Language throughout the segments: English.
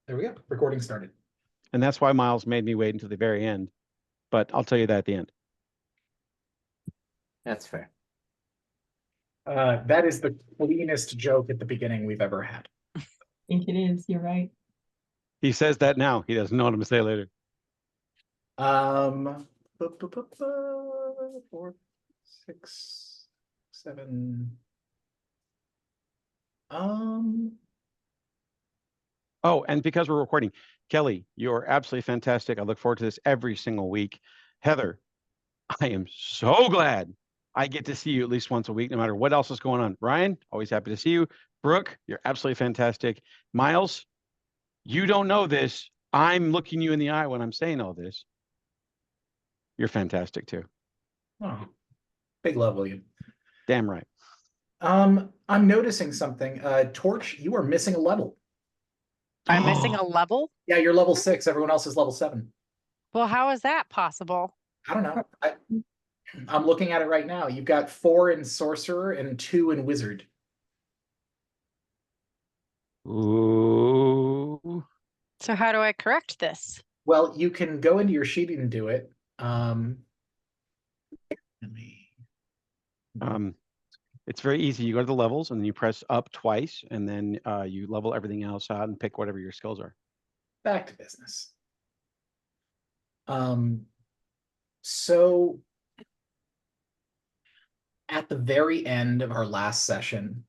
There we go. Recording started. And that's why Miles made me wait until the very end. But I'll tell you that at the end. That's fair. That is the cleanest joke at the beginning we've ever had. I think it is. You're right. He says that now. He doesn't know what I'm going to say later. 4, 6, 7. Oh, and because we're recording, Kelly, you're absolutely fantastic. I look forward to this every single week. Heather, I am so glad I get to see you at least once a week, no matter what else is going on. Ryan, always happy to see you. Brooke, you're absolutely fantastic. Miles, you don't know this. I'm looking you in the eye when I'm saying all this. You're fantastic too. Oh, big love, William. Damn right. I'm noticing something. Torch, you are missing a level. I'm missing a level? Yeah, you're level 6. Everyone else is level 7. Well, how is that possible? I don't know. I'm looking at it right now. You've got 4 in Sorcerer and 2 in Wizard. Ooh. So how do I correct this? Well, you can go into your sheet and do it. Let me... It's very easy. You go to the levels and then you press up twice, and then you level everything else out and pick whatever your skills are. Back to business. So at the very end of our last session,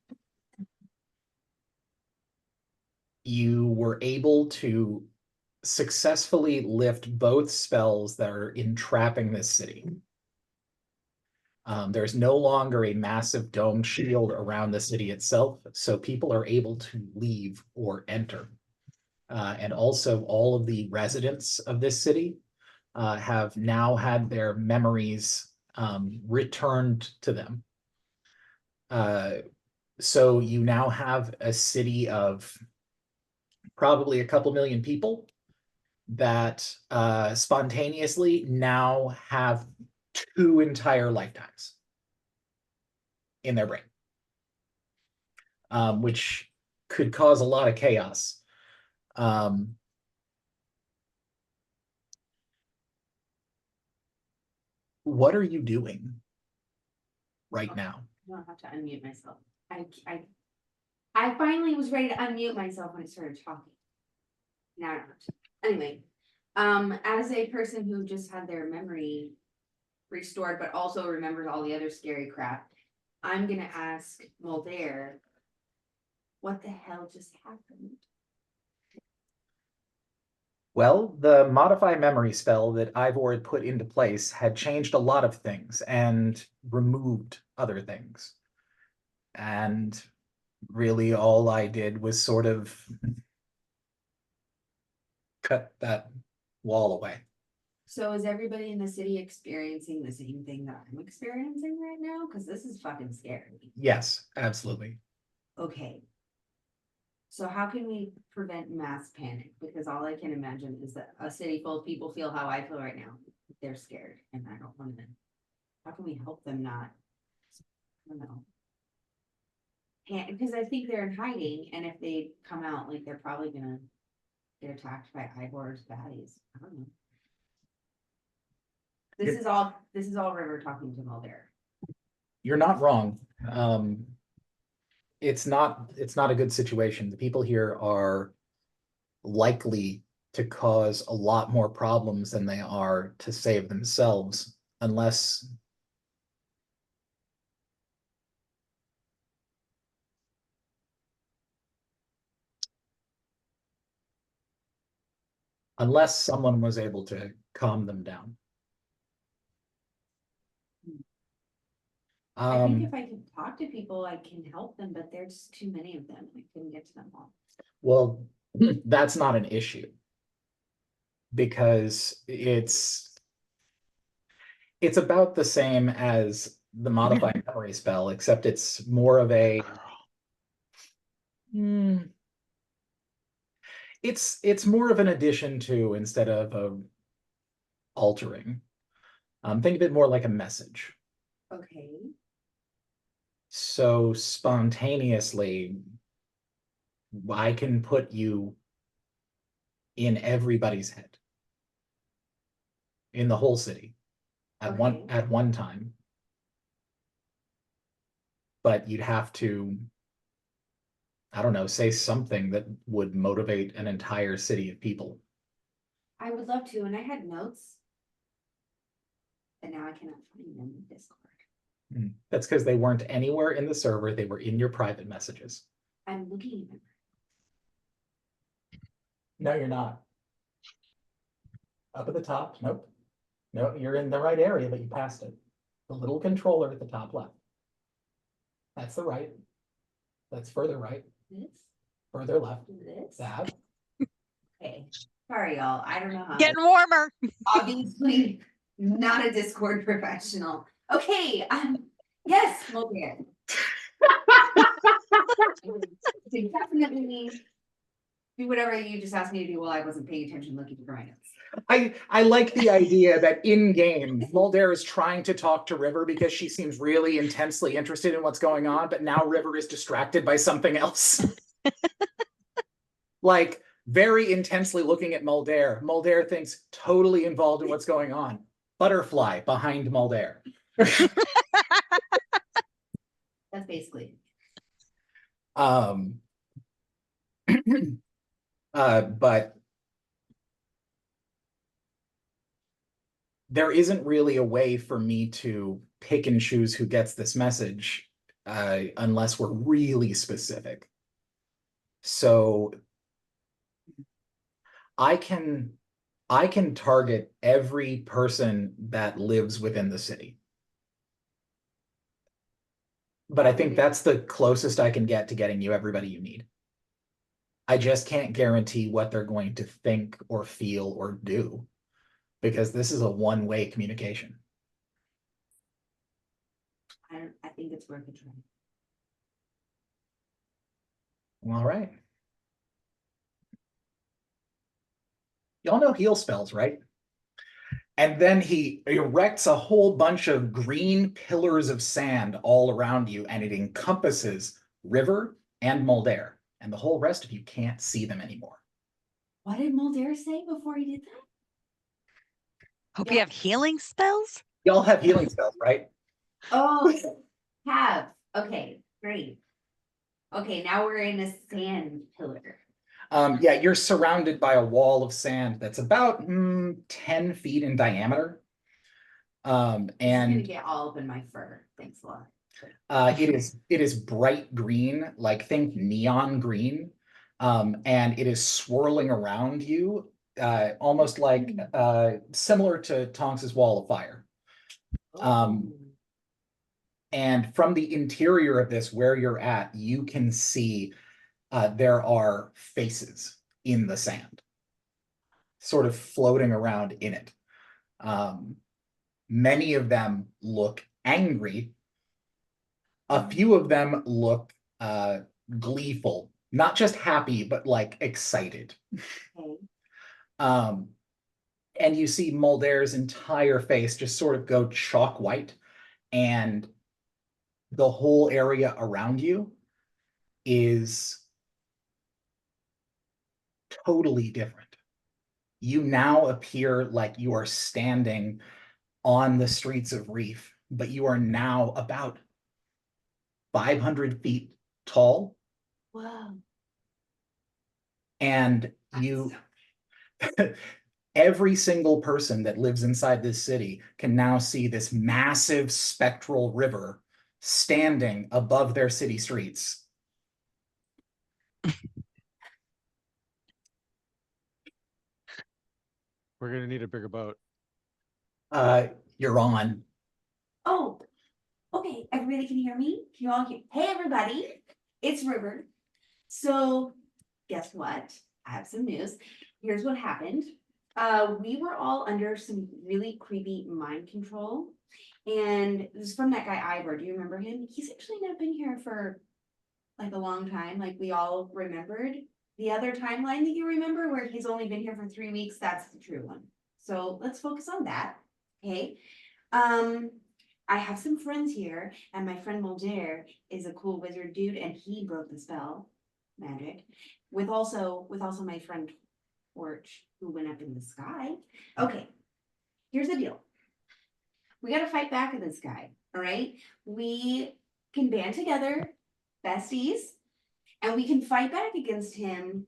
you were able to successfully lift both spells that are entrapping this city. There's no longer a massive dome shield around the city itself, so people are able to leave or enter. And also all of the residents of this city have now had their memories returned to them. So you now have a city of probably a couple million people that spontaneously now have 2 entire lifetimes in their brain, which could cause a lot of chaos. What are you doing right now? I don't have to unmute myself. I finally was ready to unmute myself when I started talking. Now I don't have to. Anyway, as a person who just had their memory restored, but also remembers all the other scary crap, I'm gonna ask Mulder, what the hell just happened? Well, the modify memory spell that Ivor had put into place had changed a lot of things and removed other things. And really all I did was sort of cut that wall away. So is everybody in the city experiencing the same thing that I'm experiencing right now? Because this is fucking scary. Yes, absolutely. Okay. So how can we prevent mass panic? Because all I can imagine is that a city full of people feel how I feel right now. They're scared and I don't want them. How can we help them not? I don't know. Because I think they're in hiding, and if they come out, like they're probably gonna get attacked by Ivor's baddies. I don't know. This is all River talking to Mulder. You're not wrong. It's not a good situation. The people here are likely to cause a lot more problems than they are to save themselves, unless someone was able to calm them down. I think if I can talk to people, I can help them, but there's too many of them. I couldn't get to them all. Well, that's not an issue, because it's about the same as the modified memory spell, except it's more of a it's more of an addition to instead of a altering. Think of it more like a message. Okay. So spontaneously, I can put you in everybody's head. In the whole city. At one time. But you'd have to, I don't know, say something that would motivate an entire city of people. I would love to, and I had notes. And now I cannot find them in Discord. That's because they weren't anywhere in the server, they were in your private messages. I'm looking at them. No, you're not. Up at the top, nope. No, you're in the right area, but you passed it. The little controller at the top left. That's the right. That's further right, This, further left, this. that. Okay, sorry, y'all. I don't know how. Getting warmer. Obviously, not a Discord professional. Okay, yes, Mulder. Definitely do whatever you just asked me to do while I wasn't paying attention looking for my notes. I like the idea that in game, Mulder is trying to talk to River because she seems really intensely interested in what's going on, but now River is distracted by something else. Like very intensely looking at Mulder. Mulder thinks totally involved in what's going on. Butterfly behind Mulder. That's basically. But there isn't really a way for me to pick and choose who gets this message unless we're really specific. So I can target every person that lives within the city. But I think that's the closest I can get to getting you everybody you need. I just can't guarantee what they're going to think or feel or do, because this is a one-way communication. I think it's worth a try. All right. Y'all know heal spells, right? And then he erects a whole bunch of green pillars of sand all around you, and it encompasses River and Mulder. And the whole rest of you can't see them anymore. What did Mulder say before he did that? Hope Yeah. you have healing spells. Y'all have healing spells, right? Oh, have. Okay, great. Okay, now we're in a sand pillar. Yeah, you're surrounded by a wall of sand that's about 10 feet in diameter. It's gonna And get all up in my fur. Thanks a lot. it is bright green, like think neon green. And it is swirling around you, almost like similar to Tonks's Wall of Fire. And from the interior of this, where you're at, you can see there are faces in the sand, sort of floating around in it. Many of them look angry. A few of them look gleeful, not just happy, but like excited. Okay. And you see Mulder's entire face just sort of go chalk white, and the whole area around you is totally different. You now appear like you are standing on the streets of Reef, but you are now about 500 feet tall. Wow. And you, every single person that lives inside this city can now see this massive spectral river standing above their city streets. We're gonna need a bigger boat. You're on. Oh, okay. Everybody can hear me? Can you all hear? Hey, everybody. It's River. So, guess what? I have some news. Here's what happened. We were all under some really creepy mind control. And it was from that guy, Ivor. Do you remember him? He's actually not been here for like a long time. Like we all remembered. The other timeline that you remember where he's only been here for 3 weeks, that's the true one. So let's focus on that. Okay. I have some friends here, and my friend Mulder is a cool wizard dude, and he broke the spell magic with also my friend torch who went up in the sky. Okay, here's the deal. We gotta fight back at this guy, all right? We can band together, besties, and we can fight back against him.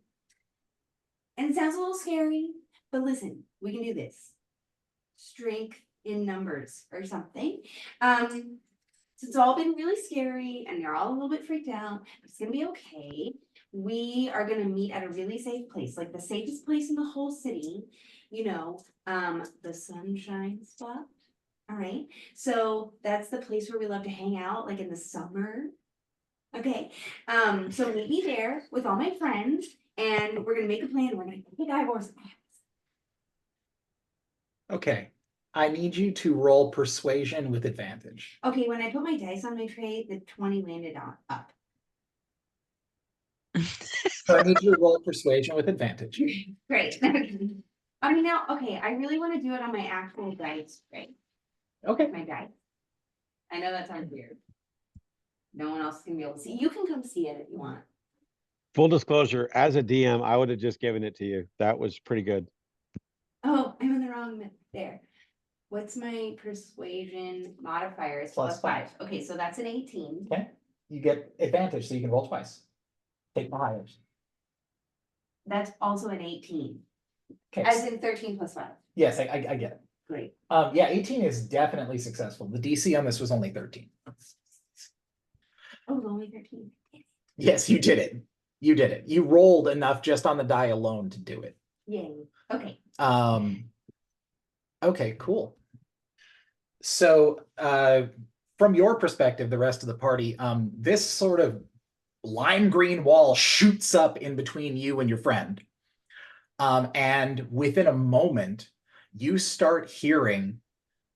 And it sounds a little scary, but listen, we can do this. Strength in numbers or something. So it's all been really scary and you're all a little bit freaked out, but it's gonna be okay. We are gonna meet at a really safe place, like the safest place in the whole city, you know, the Sunshine Spot. All right, so that's the place where we love to hang out, like in the summer. Okay, so meet me there with all my friends and we're gonna make a plan. We're gonna pick Ivor's. Okay, I need you to roll persuasion with advantage. Okay, when I put my dice on my tray, the 20 landed on up. So I need you to roll persuasion with advantage. Great. I mean, now, okay, I really want to do it on my actual dice, right? Okay, My dice. I know that sounds weird. No one else is gonna be able to see. You can come see it if you want. Full disclosure, as a DM, I would have just given it to you. That was pretty good. Oh, I'm in the wrong there. What's my persuasion modifier? It's Plus +5. Okay, so that's an 18. okay, you get advantage, so you can roll twice. Take the higher. That's also an 18, Okay, as in 13 + 5. yes, I get it. Great. Yeah, 18 is definitely successful. The DC on this was only 13. Oh, it's only 13. Yes, you did it. You did it. You rolled enough just on the die alone to do it. Yay. Okay. Okay, cool. So, from your perspective, the rest of the party, this sort of lime green wall shoots up in between you and your friend. And within a moment, you start hearing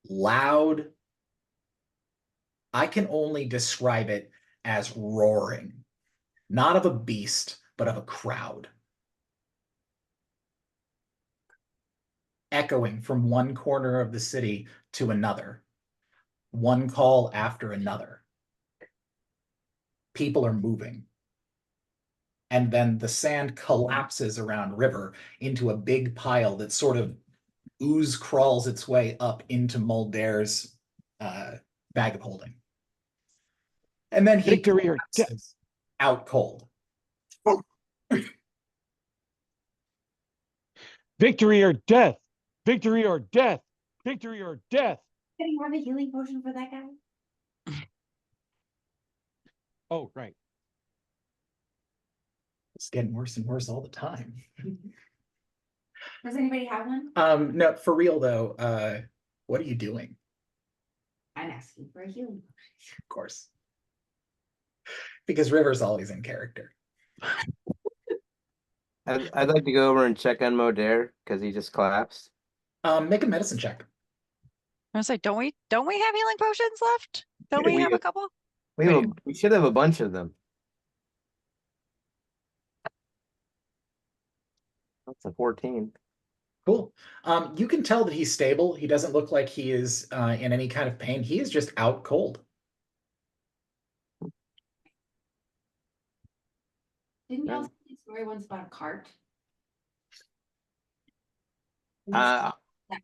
loud, I can only describe it as roaring, not of a beast, but of a crowd. Echoing from one corner of the city to another, one call after another. People are moving. And then the sand collapses around River into a big pile that sort of ooze crawls its way up into Muldair's bag of holding. And then he Victory or death. collapses out cold. Victory or death. Victory or death. Victory or death. Can you have a healing potion for that guy? Oh, right. It's getting worse and worse all the time. Does anybody have one? No, for real though, what are you doing? I'm asking for a healing. Of course. Because River's always in character. I'd like to go over and check on Muldair because he just collapsed. Make a medicine check. I was like, don't we have healing potions left? Don't Yeah, we we have do. a couple? We should have a bunch of them. That's a 14. Cool. You can tell that he's stable. He doesn't look like he is in any kind of pain. He is just out cold. Didn't y'all say the story once about a cart? At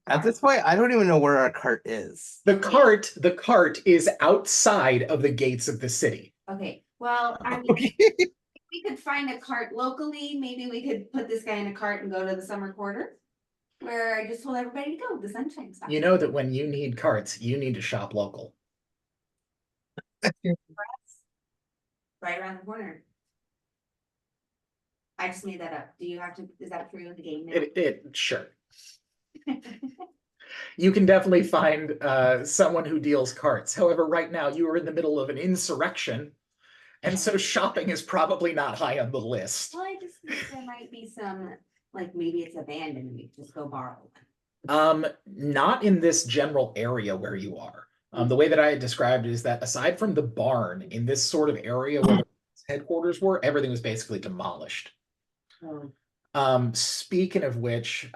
That this cart. point, I don't even know where our cart is. The cart is outside of the gates of the city. Okay, well, I mean, Okay. if we could find a cart locally, maybe we could put this guy in a cart and go to the summer quarter. Where I just told everybody to go, the Sunshine Spot. You know that when you need carts, you need to shop local. Right around the corner. I just made that up. Do you have to, is that true in the game now? Sure. You can definitely find someone who deals carts. However, right now you are in the middle of an insurrection, and so shopping is probably not high on the list. Well, I just think there might be some, like maybe it's abandoned, we just go borrow one. Not in this general area where you are. The way that I had described it is that aside from the barn, in this sort of area where the headquarters were, everything was basically demolished. Speaking of which,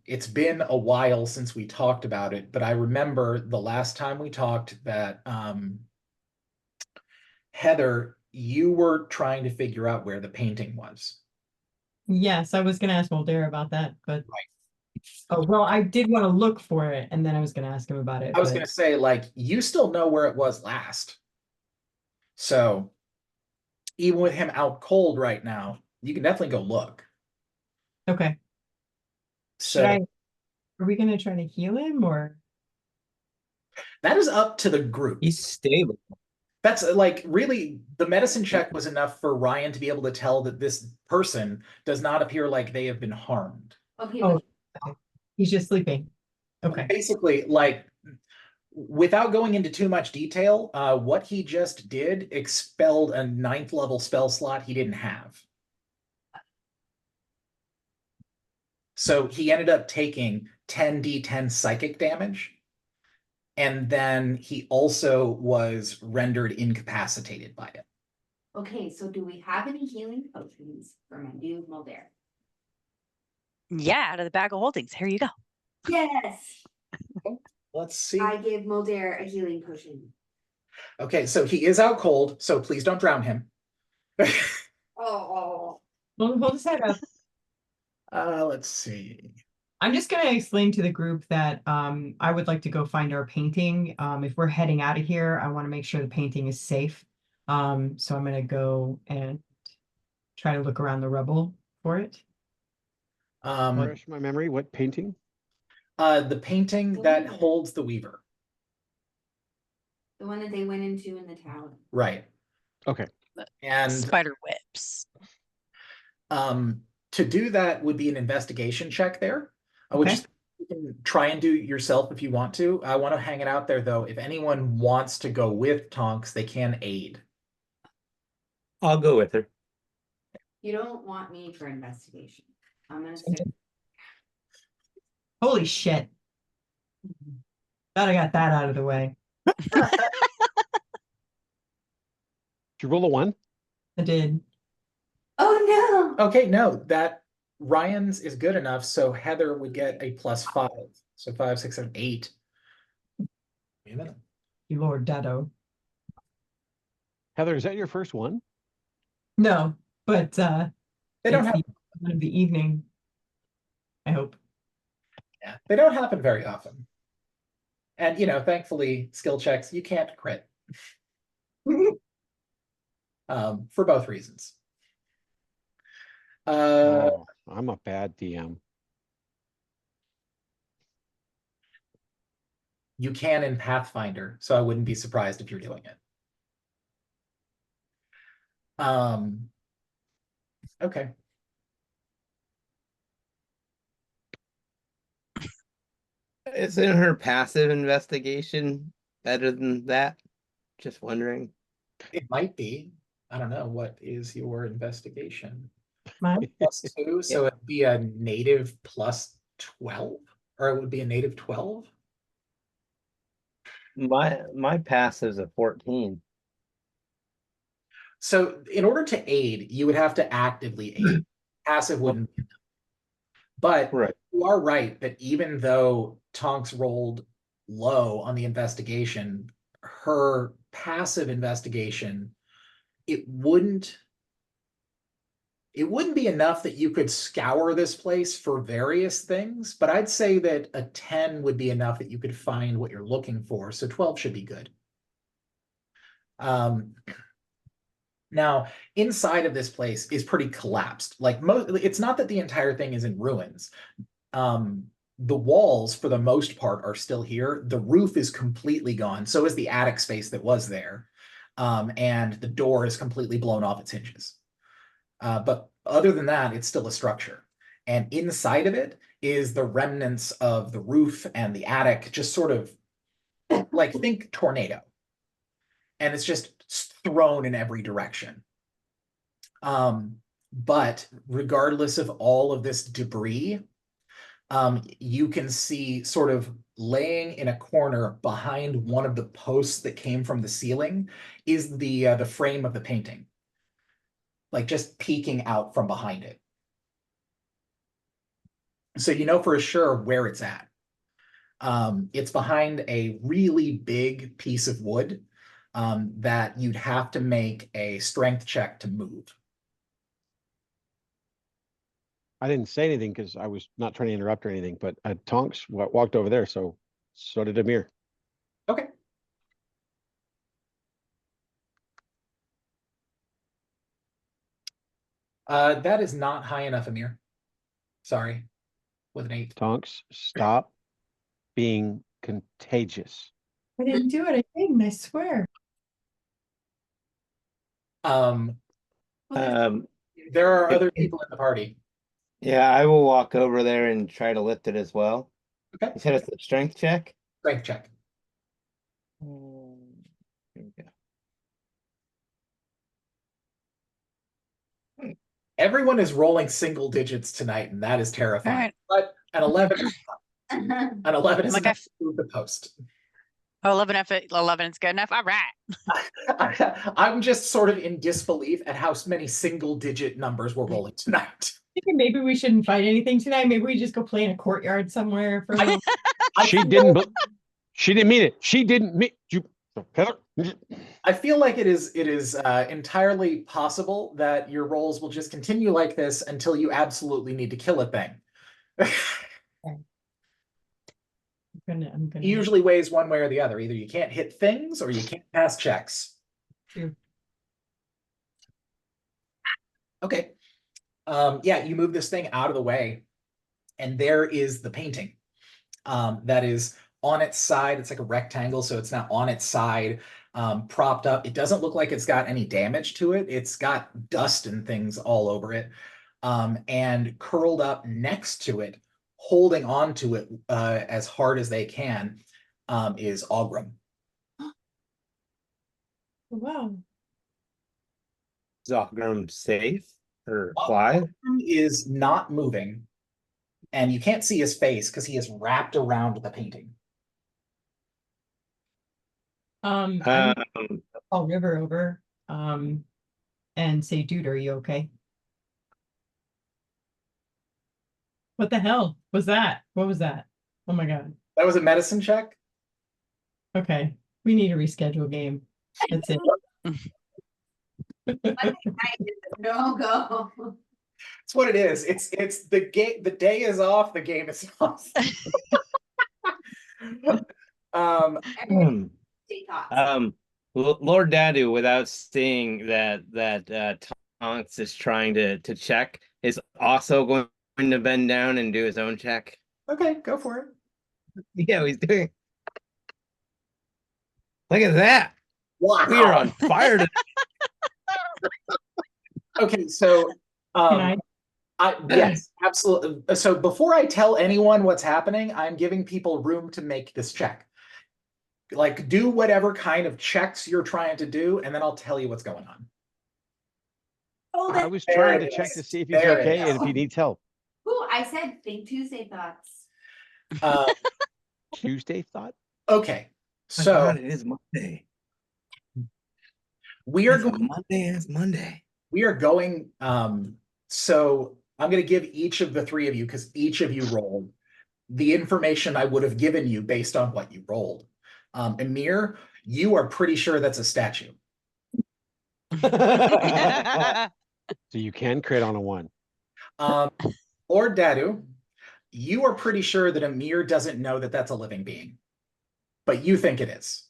it's been a while since we talked about it, but I remember the last time we talked that Heather, you were trying to figure out where the painting was. Yes, I was gonna ask Mulder about that, but. Oh, well, I did want to look for it and then I was gonna ask him about it, I was but gonna say, like, you still know where it was last. So even with him out cold right now, you can definitely go look. okay. Should So I, are we gonna try to heal him or? that is up to the group. He's stable. That's like really the medicine check was enough for Ryan to be able to tell that this person does not appear like they have been harmed. Okay, Oh, but okay. He's just sleeping. Okay, Basically, like without going into too much detail, what he just did expelled a 9th level spell slot he didn't have. So he ended up taking 10d10 psychic damage. And then he also was rendered incapacitated by it. okay, so do we have any healing potions for my new Mulder? Yeah, out of the bag of holdings. Here you go. Yes, Let's see. I give Mulder a healing potion. Okay, so he is out cold, so please don't drown him. Oh, hold his head up. Let's see. I'm just gonna explain to the group that I would like to go find our painting. If we're heading out of here, I want to make sure the painting is safe. So I'm gonna go and try to look around the rubble for it. Refresh my memory. What painting? The painting The that Weaver. holds the Weaver. the one that they went into in the tower. Right. Okay. And Spider whips. to do that would be an investigation check there, which Okay. you can try and do yourself if you want to. I want to hang it out there though. If anyone wants to go with Tonks, they can aid. I'll go with her. You don't want me for investigation. I'm gonna stick. Holy shit. Glad I got that out of the way. Did you roll a 1? I did. Oh no! Okay, no, that Ryan's is good enough, so Heather would get a +5. So 5, 6, 7, 8. Wait a minute. You Lord Dado. Heather, is that your first one? No, but They don't it's have, the one of the evening. I hope. yeah, they don't happen very often. And you know, thankfully, skill checks you can't crit. For both reasons. Oh, I'm a bad DM. You can in Pathfinder, so I wouldn't be surprised if you're doing it. Okay. Isn't her passive investigation better than that? Just wondering. It might be. I don't know. What is your investigation? Mine? +2, so it'd be a native +12, or it would be a native 12. My passive's a 14. So in order to aid, you would have to actively aid. Passive wouldn't be enough. But Right. you are right that even though Tonks rolled low on the investigation, her passive investigation, it wouldn't be enough that you could scour this place for various things, but I'd say that a 10 would be enough that you could find what you're looking for. So 12 should be good. Now, inside of this place is pretty collapsed. Like it's not that the entire thing is in ruins. The walls, for the most part, are still here. The roof is completely gone. So is the attic space that was there. And the door is completely blown off its hinges. But other than that, it's still a structure. And inside of it is the remnants of the roof and the attic, just sort of like think tornado. And it's just thrown in every direction. But regardless of all of this debris, you can see sort of laying in a corner behind one of the posts that came from the ceiling is the frame of the painting. Like just peeking out from behind it. So you know for sure where it's at. It's behind a really big piece of wood that you'd have to make a strength check to move. I didn't say anything because I was not trying to interrupt or anything, but Tonks walked over there, so did Amir. Okay. That is not high enough, Amir. Sorry. With an 8. Tonks, stop being contagious. I didn't do it. I didn't, I swear. Um, Um, there are other people in the party. yeah, I will walk over there and try to lift it as well. Okay. You said it's a strength check? Strength check. Here we go. Everyone is rolling single digits tonight, and that is terrifying. Alright. But an 11, an 11 is Like enough to move the post. Oh, 11 is good enough. All right. I'm just sort of in disbelief at how many single digit numbers we're rolling tonight. Thinking maybe we shouldn't fight anything tonight. Maybe we just go play in a courtyard somewhere for a little. She feel- didn't. She didn't mean it. She didn't mean you, Heather. I feel like it is entirely possible that your rolls will just continue like this until you absolutely need to kill a thing. I'm gonna. It usually weighs one way or the other. Either you can't hit things or you can't pass checks. True. Okay. Yeah, you move this thing out of the way, and there is the painting. That is on its side. It's like a rectangle, so it's not on its side, propped up. It doesn't look like it's got any damage to it. It's got dust and things all over it. And curled up next to it, holding on to it as hard as they can, is Ogrim. Wow. Is Ogrim safe or alive? Ogrim is not moving, and you can't see his face because he is wrapped around the painting. I'm Um, gonna call River over, and say, dude, are you okay? What the hell was that? What was that? Oh my God. That was a medicine check. Okay, we need to reschedule game. That's it. No go. It's what it is. It's the game. The day is off. The game is off. Hmm. Take thoughts. Lord Dadu, without seeing that Tonks is trying to check, is also going to bend down and do his own check. Okay, go for it. Yeah, he's doing. Look at that. Wow. We are on fire today. Okay, so Can yes, absolutely. So before I tell anyone what's happening, I'm giving people room to make this check. Like, do whatever kind of checks you're trying to do, and then I'll tell you what's going on. Hold I it. was There trying it to check is. to see if he's There it okay is. and if he needs help. Ooh, I said think Tuesday thoughts. Uh, Tuesday thought. okay, My so God, it is Monday. we are It's a going. Monday. It's Monday. We are going. So I'm going to give each of the three of you, because each of you rolled the information I would have given you based on what you rolled. Amir, you are pretty sure that's a statue. So you can crit on a 1. Or Dadu, you are pretty sure that Amir doesn't know that that's a living being, but you think it is.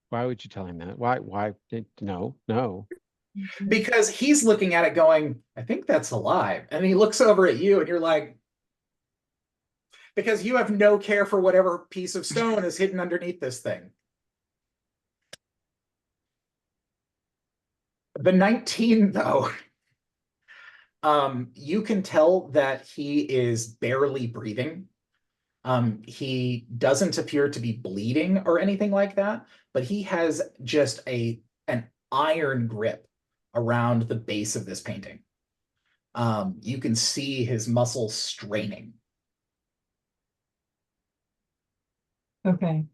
Why would you tell him that? Why? No. Because he's looking at it going, I think that's alive. And he looks over at you and you're like, because you have no care for whatever piece of stone is hidden underneath this thing. The 19, though, you can tell that he is barely breathing. He doesn't appear to be bleeding or anything like that, but he has just an iron grip around the base of this painting. You can see his muscles straining. Okay.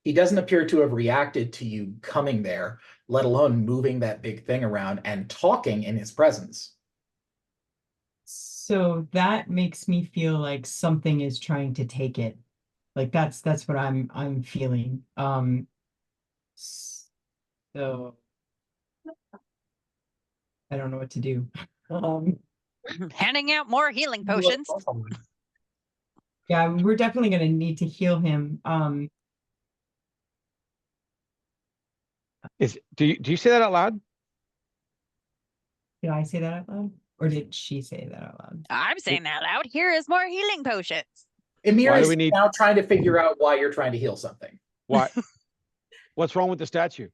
He doesn't appear to have reacted to you coming there, let alone moving that big thing around and talking in his presence. So that makes me feel like something is trying to take it. Like that's what I'm feeling. So I don't know what to do. Handing out more healing potions. Yeah, we're definitely gonna need to heal him. Do you say that out loud? Did I say that out loud? Or did she say that out loud? I'm saying that loud. Here is more healing potions. Emir Why do is we need- now trying to figure out why you're trying to heal something. Why? What's wrong with the statue?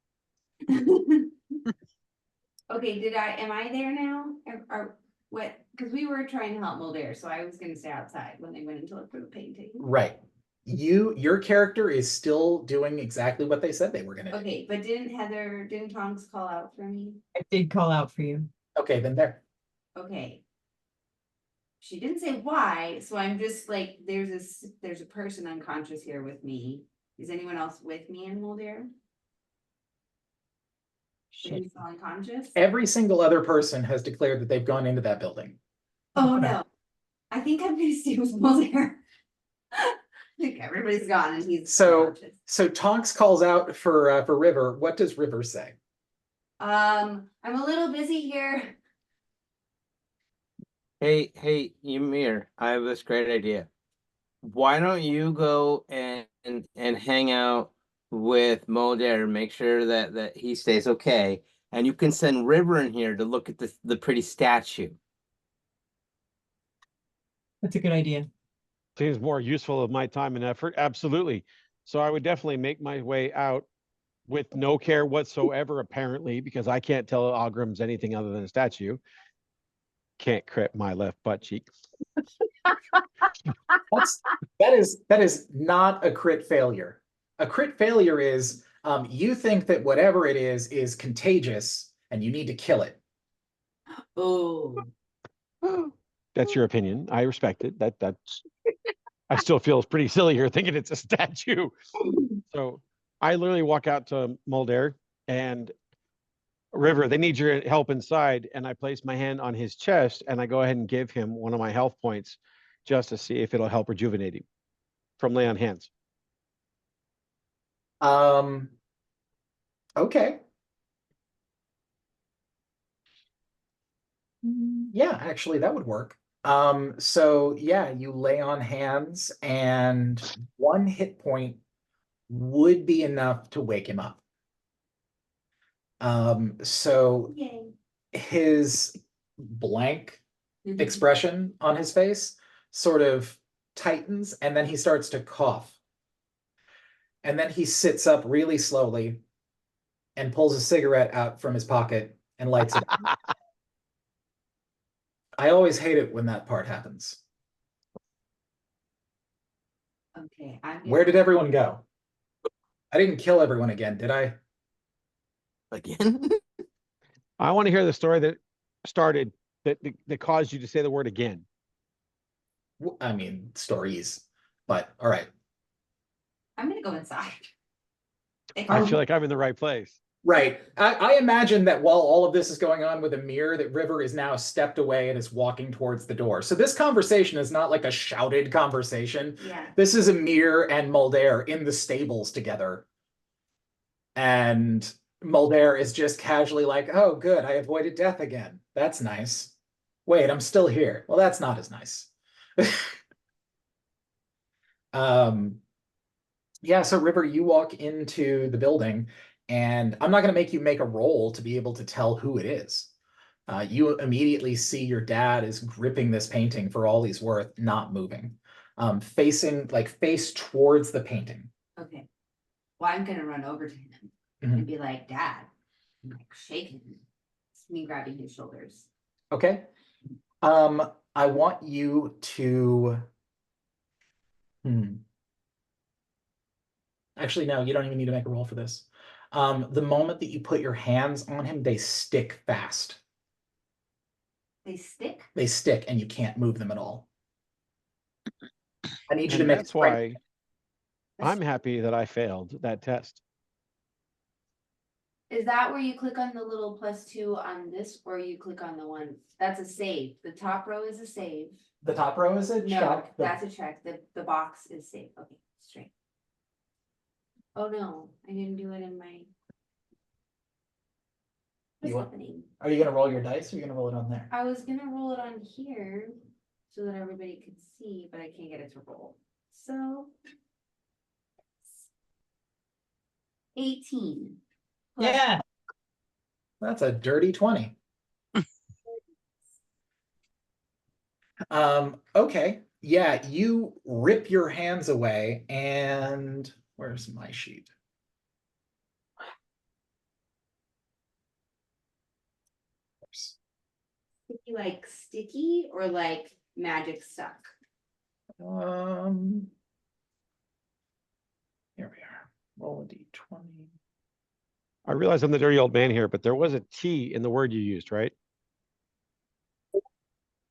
Okay, am I there now? Or what? Because we were trying to help Mulder, so I was gonna stay outside when they went in to look for the painting. Right. Your character is still doing exactly what they said they were gonna do. Okay, but didn't Tonks call out for me? I did call out for you. Okay, then there. Okay. She didn't say why, so I'm just like, there's a person unconscious here with me. Is anyone else with me in Mulder? Shit. Who's unconscious? Every single other person has declared that they've gone into that building. Oh no, I think I'm gonna stay with Mulder. I think everybody's gone and he's So- unconscious. So Tonks calls out for River. What does River say? I'm a little busy here. Hey, Ymir, I have this great idea. Why don't you go and hang out with Mulder, make sure that he stays okay, and you can send River in here to look at the pretty statue. That's a good idea. Seems more useful of my time and effort. Absolutely. So I would definitely make my way out with no care whatsoever, apparently, because I can't tell Ogrim's anything other than a statue. Can't crit my left butt cheek. That is not a crit failure. A crit failure is you think that whatever it is contagious and you need to kill it. Oh. That's your opinion. I respect it. That's I still feel pretty silly here thinking it's a statue. So I literally walk out to Mulder and River, they need your help inside. And I place my hand on his chest and I go ahead and give him one of my health points just to see if it'll help rejuvenate him from lay on hands. Okay. Yeah, actually that would work. So yeah, you lay on hands and one hit point would be enough to wake him up. So Yay. his blank Mhm. expression on his face sort of tightens and then he starts to cough. And then he sits up really slowly and pulls a cigarette out from his pocket and lights it. I always hate it when that part happens. Okay, Where did everyone go? I didn't kill everyone again, did I? Again? I want to hear the story that started that caused you to say the word again. I mean, stories, but all right. I'm gonna go inside. I feel like I'm in the right place. Right. I imagine that while all of this is going on with Emir, that River is now stepped away and is walking towards the door. So this conversation is not like a shouted conversation. Yeah. This is Emir and Mulder in the stables together. And Mulder is just casually like, oh, good, I avoided death again. That's nice. Wait, I'm still here. Well, that's not as nice. Yeah, so River, you walk into the building, and I'm not going to make you make a roll to be able to tell who it is. You immediately see your dad is gripping this painting for all he's worth, not moving, facing like face towards the painting. Okay. Well, I'm gonna run over to him and be like, Dad, I'm like shaking him. It's me grabbing his shoulders. Okay. I want you to. Actually, no, you don't even need to make a roll for this. The moment that you put your hands on him, they stick fast. They stick? They stick, and you can't move them at all. I need you to And make. that's why I'm happy that I failed that test. Is that where you click on the little +2 on this, or you click on the one? That's a save. The top row is a save. The top row is a No, check. that's a check. The box is save. Okay, straight. Oh no, I didn't do it in my. What's You want- happening? Are you gonna roll your dice or are you gonna roll it on there? I was gonna roll it on here so that everybody could see, but I can't get it to roll. So. 18. plus- Yeah, That's a dirty 20. Okay, yeah, you rip your hands away and where's my sheet? Sticky, like sticky or like magic stuck? Um, here we are. Roll a d20. I realize I'm the dirty old man here, but there was a T in the word you used, right?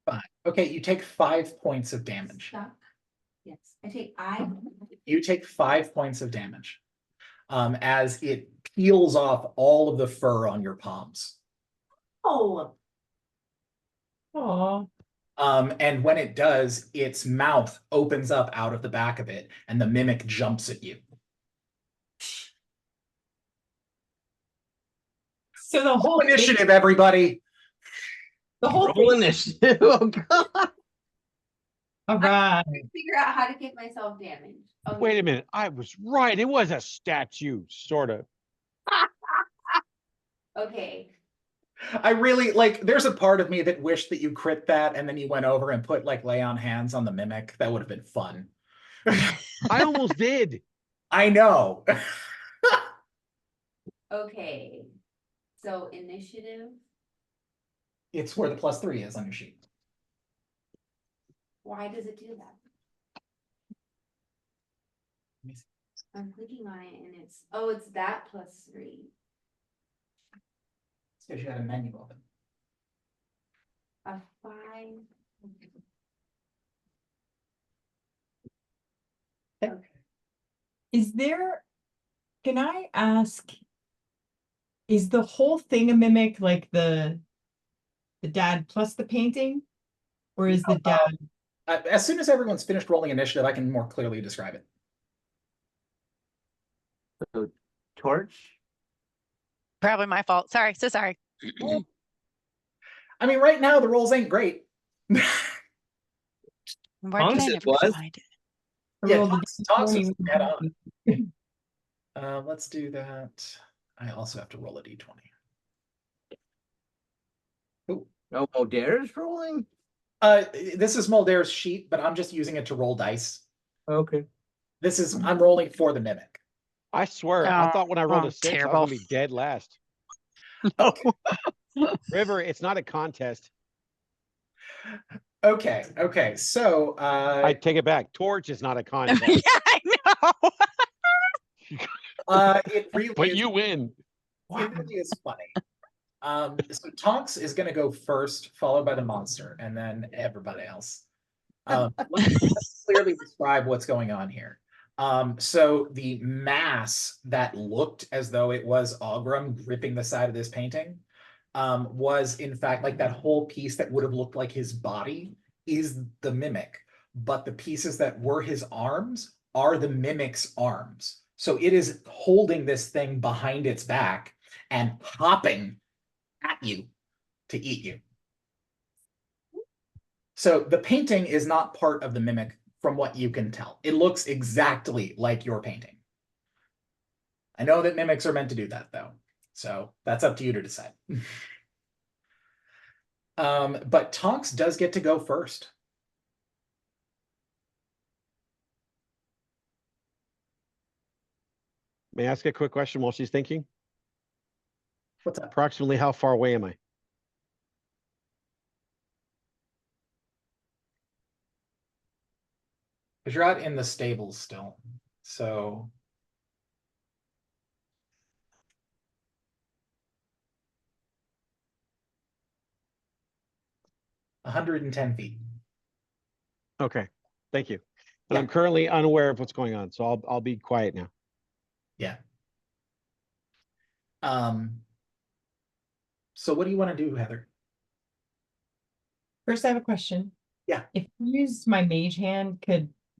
Fine. Okay, you take 5 points of damage. Stuck? Yes, I. You take 5 points of damage. As it peels off all of the fur on your palms. Oh, oh, And when it does, its mouth opens up out of the back of it, and the mimic jumps at you. so the Whole whole thing- initiative, everybody. the whole Roll thing, initiative. Oh, God. all right. figure out how to get myself damaged. Oh, Wait a minute. I was right. It was a statue, sort of. Okay, I really like. There's a part of me that wished that you crit that, and then you went over and put like lay on hands on the mimic. That would have been fun. I almost did. I know. okay. So initiative, It's where the +3 is on your sheet. why does it do that? Let me see. I'm clicking on it and it's that +3. It's because you had a menu open. A 5. Okay. Is there, can I ask, is the whole thing a mimic, like the dad plus the painting? Or is the dad, As soon as everyone's finished rolling initiative, I can more clearly describe it. So, torch. Probably my fault. Sorry, so sorry. I mean, right now the rolls ain't great. Why Honest did I it never was. find it? I Yeah, rolled a Tox was d20. dead on. Let's do that. I also have to roll a d20. Oh, Modera's rolling? This is Moldare's sheet, but I'm just using it to roll dice. Okay. I'm rolling for the mimic. I swear, I Oh, thought when I rolled oh, a 6, I was terrible. gonna be dead last. Okay. River, it's not a contest. Okay. So I take it back. Torch is not a Yeah, contest, I know. it really but is, you win. it really is funny. So Tonks is gonna go first, followed by the monster, and then everybody else. Let's clearly describe what's going on here. So the mass that looked as though it was Ogrum gripping the side of this painting, was in fact like that whole piece that would have looked like his body is the mimic, but the pieces that were his arms are the mimic's arms. So it is holding this thing behind its back and hopping at you to eat you. So the painting is not part of the mimic from what you can tell. It looks exactly like your painting. I know that mimics are meant to do that though. So that's up to you to decide. But Tonks does get to go first. May I ask a quick question while she's thinking? What's up? Approximately how far away am I? Because you're out in the stables still. So 110 feet. Okay, thank you. And Yeah. I'm currently unaware of what's going on, so I'll be quiet now. Yeah. So what do you want to do, Heather? First, I have a question. Yeah. If I use my mage hand,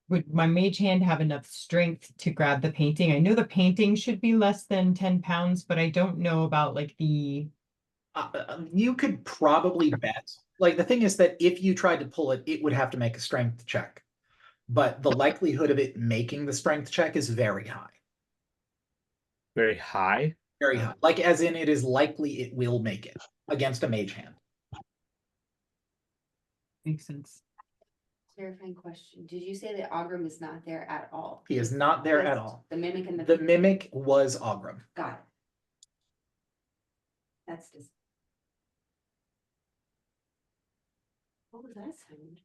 would my mage hand have enough strength to grab the painting? I know the painting should be less than 10 pounds, but I don't know about like the You could probably bet. Like the thing is that if you tried to pull it, it would have to make a strength check. But the likelihood of it making the strength check is very high. Very high. Very high. Like as in it is likely it will make it against a mage hand. Makes sense. Clarifying question. Did you say that Ogrim is not there at all? He is not there at Just all. The mimic and The mimic was Ogrim. Got it. That's just. What was that sound?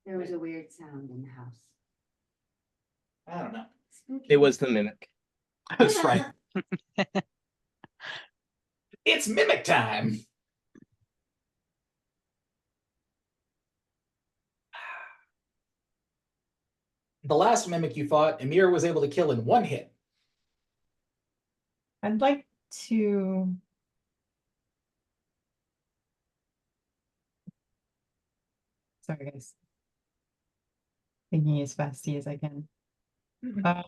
There was a weird sound in the house. I don't know. Spooky. It was the mimic. That's right. It's mimic time. The last mimic you fought, Emir was able to kill in one hit. I'd like to. Sorry, guys. Thinking as fast as I can. Uh,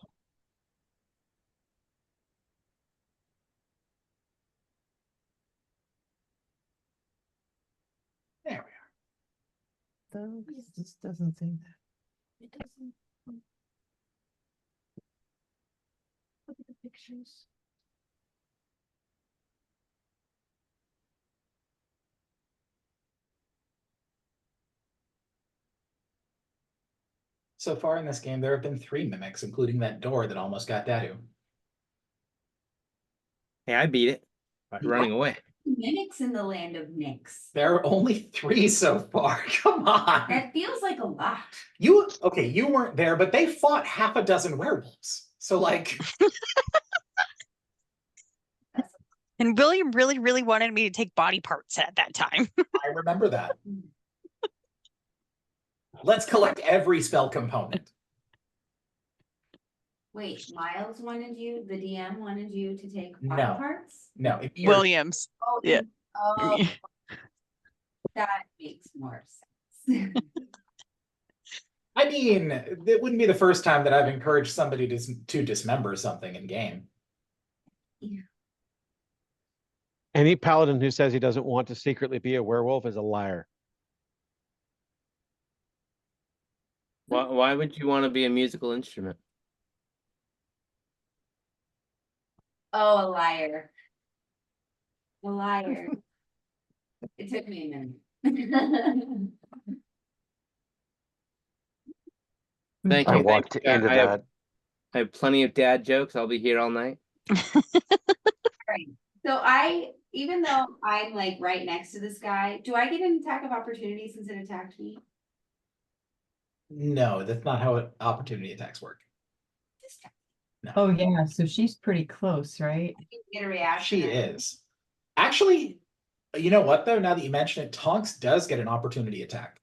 There we are. This doesn't say that. It doesn't. Look at the pictures. So far in this game, there have been 3 mimics, including that door that almost got Dadu. Hey, I beat it by running away. Mimics in the land of Nyx. There are only 3 so far. Come on. That feels like a lot. You weren't there, but they fought half a dozen werewolves. So like, And William really, really wanted me to take body parts at that time. I remember that. Let's collect every spell component. Wait, Miles wanted you, the DM wanted you to take body No. parts? No, if you're- Williams. Oh, Yeah. Oh, that makes more sense. I mean, it wouldn't be the first time that I've encouraged somebody to dismember something in game. Any paladin who says he doesn't want to secretly be a werewolf is a liar. Why would you want to be a musical instrument? Oh, a liar. A liar. It took me a minute. Thank I you. walked thank you. into I have- that. I have plenty of dad jokes. I'll be here all night. Right. So even though I'm like right next to this guy, do I get an attack of opportunity since it attacked me? No, that's not how opportunity attacks work. Just Oh, yeah, so she's pretty close, right? get a reaction. She is. Actually, you know what though? Now that you mention it, Tonks does get an opportunity attack.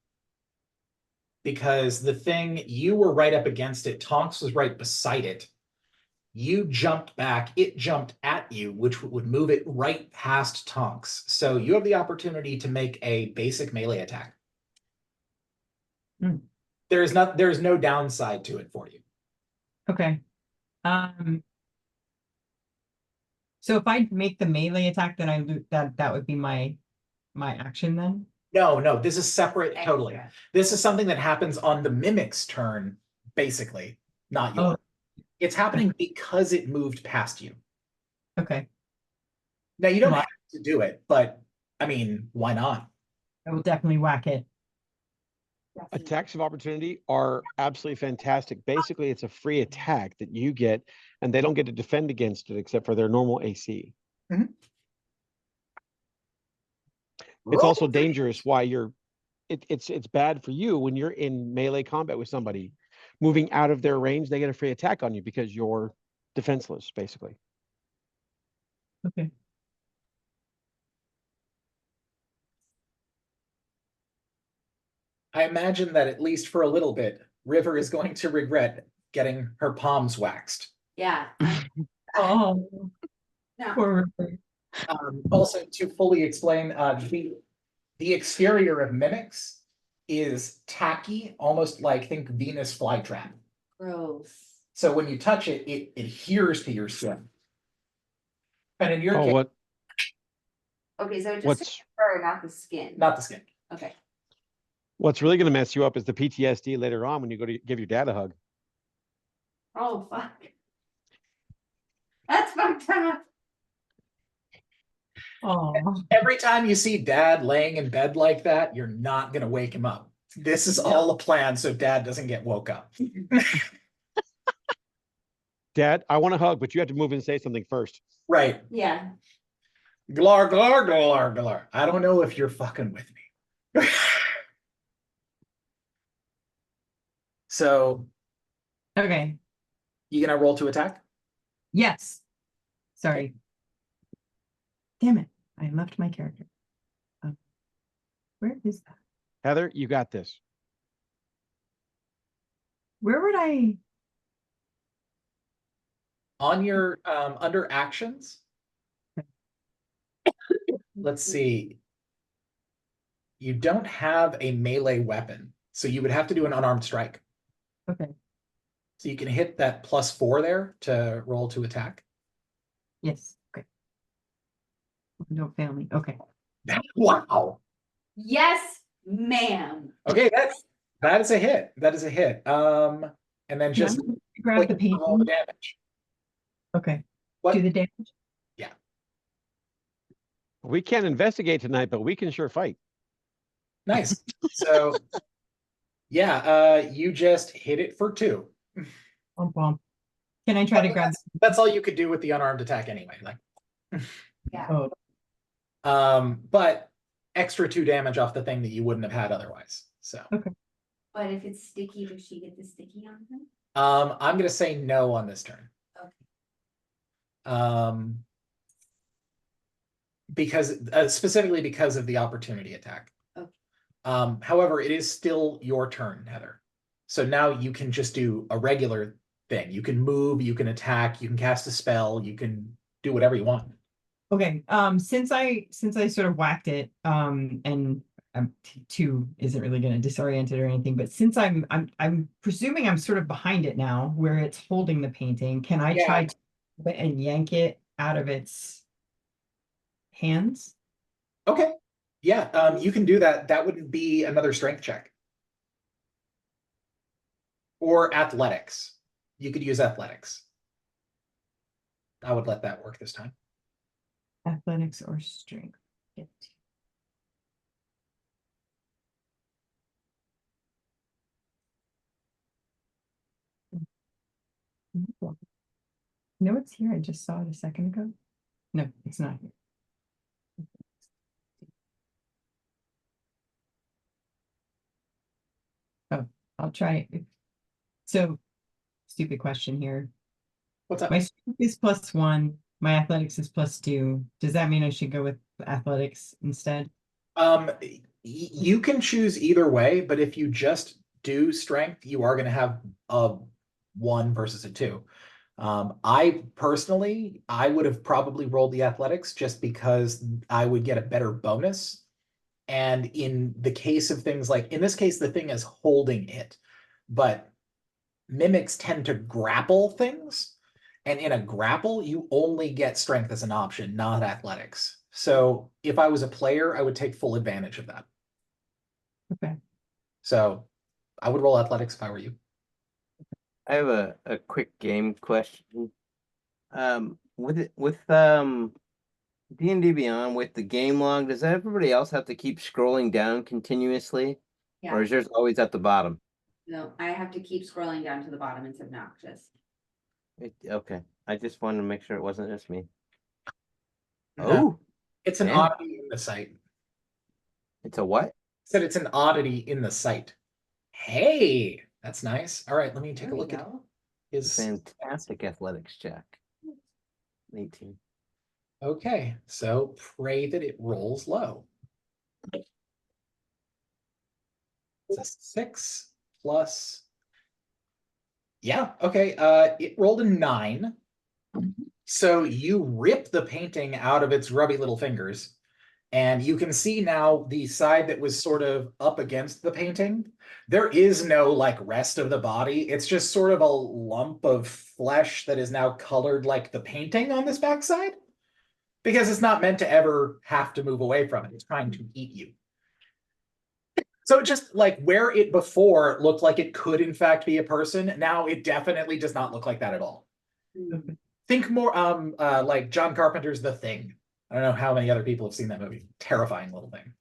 Because the thing, you were right up against it, Tonks was right beside it. You jumped back, it jumped at you, which would move it right past Tonks. So you have the opportunity to make a basic melee attack. Hmm. There's no downside to it for you. Okay. So if I make the melee attack, then I that would be my action then? No, this is separate totally. Extra. This is something that happens on the mimic's turn, basically, not Oh. yours. It's happening because it moved past you. Okay, Now, you don't Right. have to do it, but I mean, why not? I will definitely whack it. Attacks of opportunity are absolutely fantastic. Basically, it's a free attack that you get, and they don't get to defend against it except for their normal AC. It's also dangerous why it's bad for you when you're in melee combat with somebody. Moving out of their range, they get a free attack on you because you're defenseless, basically. Okay. I imagine that at least for a little bit, River is going to regret getting her palms waxed. Yeah. Oh, No. poor River. Also, to fully explain, the exterior of mimics is tacky, almost like think Venus flytrap. Gross. So when you touch it, it adheres to your skin. And in your Oh, case, what, Okay, so it just what's, fur, not the skin. not the skin. Okay. what's really gonna mess you up is the PTSD later on when you go to give your dad a hug. Oh, fuck. That's fucked up. Oh, Every time you see dad laying in bed like that, you're not gonna wake him up. This is all a plan so dad doesn't get woke up. Dad, I want a hug, but you have to move and say something first. Right. Yeah. Glar, glar, glar, glar. I don't know if you're fucking with me. So okay. you gonna roll to attack? Yes. Sorry. Damn it. I left my character. Where is that? Heather, you got this. Where would I? On your under actions. Let's see. You don't have a melee weapon, so you would have to do an unarmed strike. Okay. So you can hit that +4 there to roll to attack. Yes. Okay. Don't fail me. Okay. Wow. Yes, ma'am. Okay, that is a hit. That is a hit. And then Can I just grab the click and roll the painting. damage. Okay. What? Do the damage. We can't investigate tonight, but we can sure fight. Nice. So you just hit it for 2. Bump, bump. Can I try to grab? That's all you could do with the unarmed attack anyway. Like, Yeah. Oh, but extra 2 damage off the thing that you wouldn't have had otherwise. So But if it's sticky, does she get the sticky on him? I'm gonna say no on this turn. Okay. Because specifically because of the opportunity attack. Okay. However, it is still your turn, Heather. So now you can just do a regular thing. You can move, you can attack, you can cast a spell, you can do whatever you want. okay. Since I sort of whacked it, and 2 isn't really going to disorient it or anything, but since I'm presuming I'm sort of behind it now, where it's holding the painting. Can I try to and yank it out of its hands? Okay. Yeah, you can do that. That wouldn't be another strength check. Or athletics. You could use athletics. I would let that work this time. Athletics or strength? Get No, it's here. I just saw it a second ago. No, it's not here. Oh, I'll try it. So, stupid question here. What's up? My strength is +1. My athletics is +2. Does that mean I should go with athletics instead? You can choose either way, but if you just do strength, you are going to have a 1 versus a 2. I personally, I would have probably rolled the athletics just because I would get a better bonus. And in the case of things like, in this case, the thing is holding it, but mimics tend to grapple things. And in a grapple, you only get strength as an option, not athletics. So if I was a player, I would take full advantage of that. Okay. So I would roll athletics if I were you. I have a quick game question. With D&D Beyond, with the game log, does everybody else have to keep scrolling down continuously? Yeah. Or is yours always at the bottom? No, I have to keep scrolling down to the bottom. It's obnoxious. Okay. I just wanted to make sure it wasn't just me. No, Oh, it's an damn. oddity in the site. It's a what? Said it's an oddity in the site. Hey, that's nice. All right, let me take There a we look at go. his. Fantastic athletics check. 18. Okay, so pray that it rolls low. It's a 6 plus. Yeah, okay. It rolled a 9. So you rip the painting out of its grubby little fingers And you can see now the side that was sort of up against the painting. There is no like rest of the body. It's just sort of a lump of flesh that is now colored like the painting on this backside. Because it's not meant to ever have to move away from it. It's trying to eat you. So just like where it before looked like it could in fact be a person, now it definitely does not look like that at all. Think more like John Carpenter's The Thing. I don't know how many other people have seen that movie. Terrifying little thing.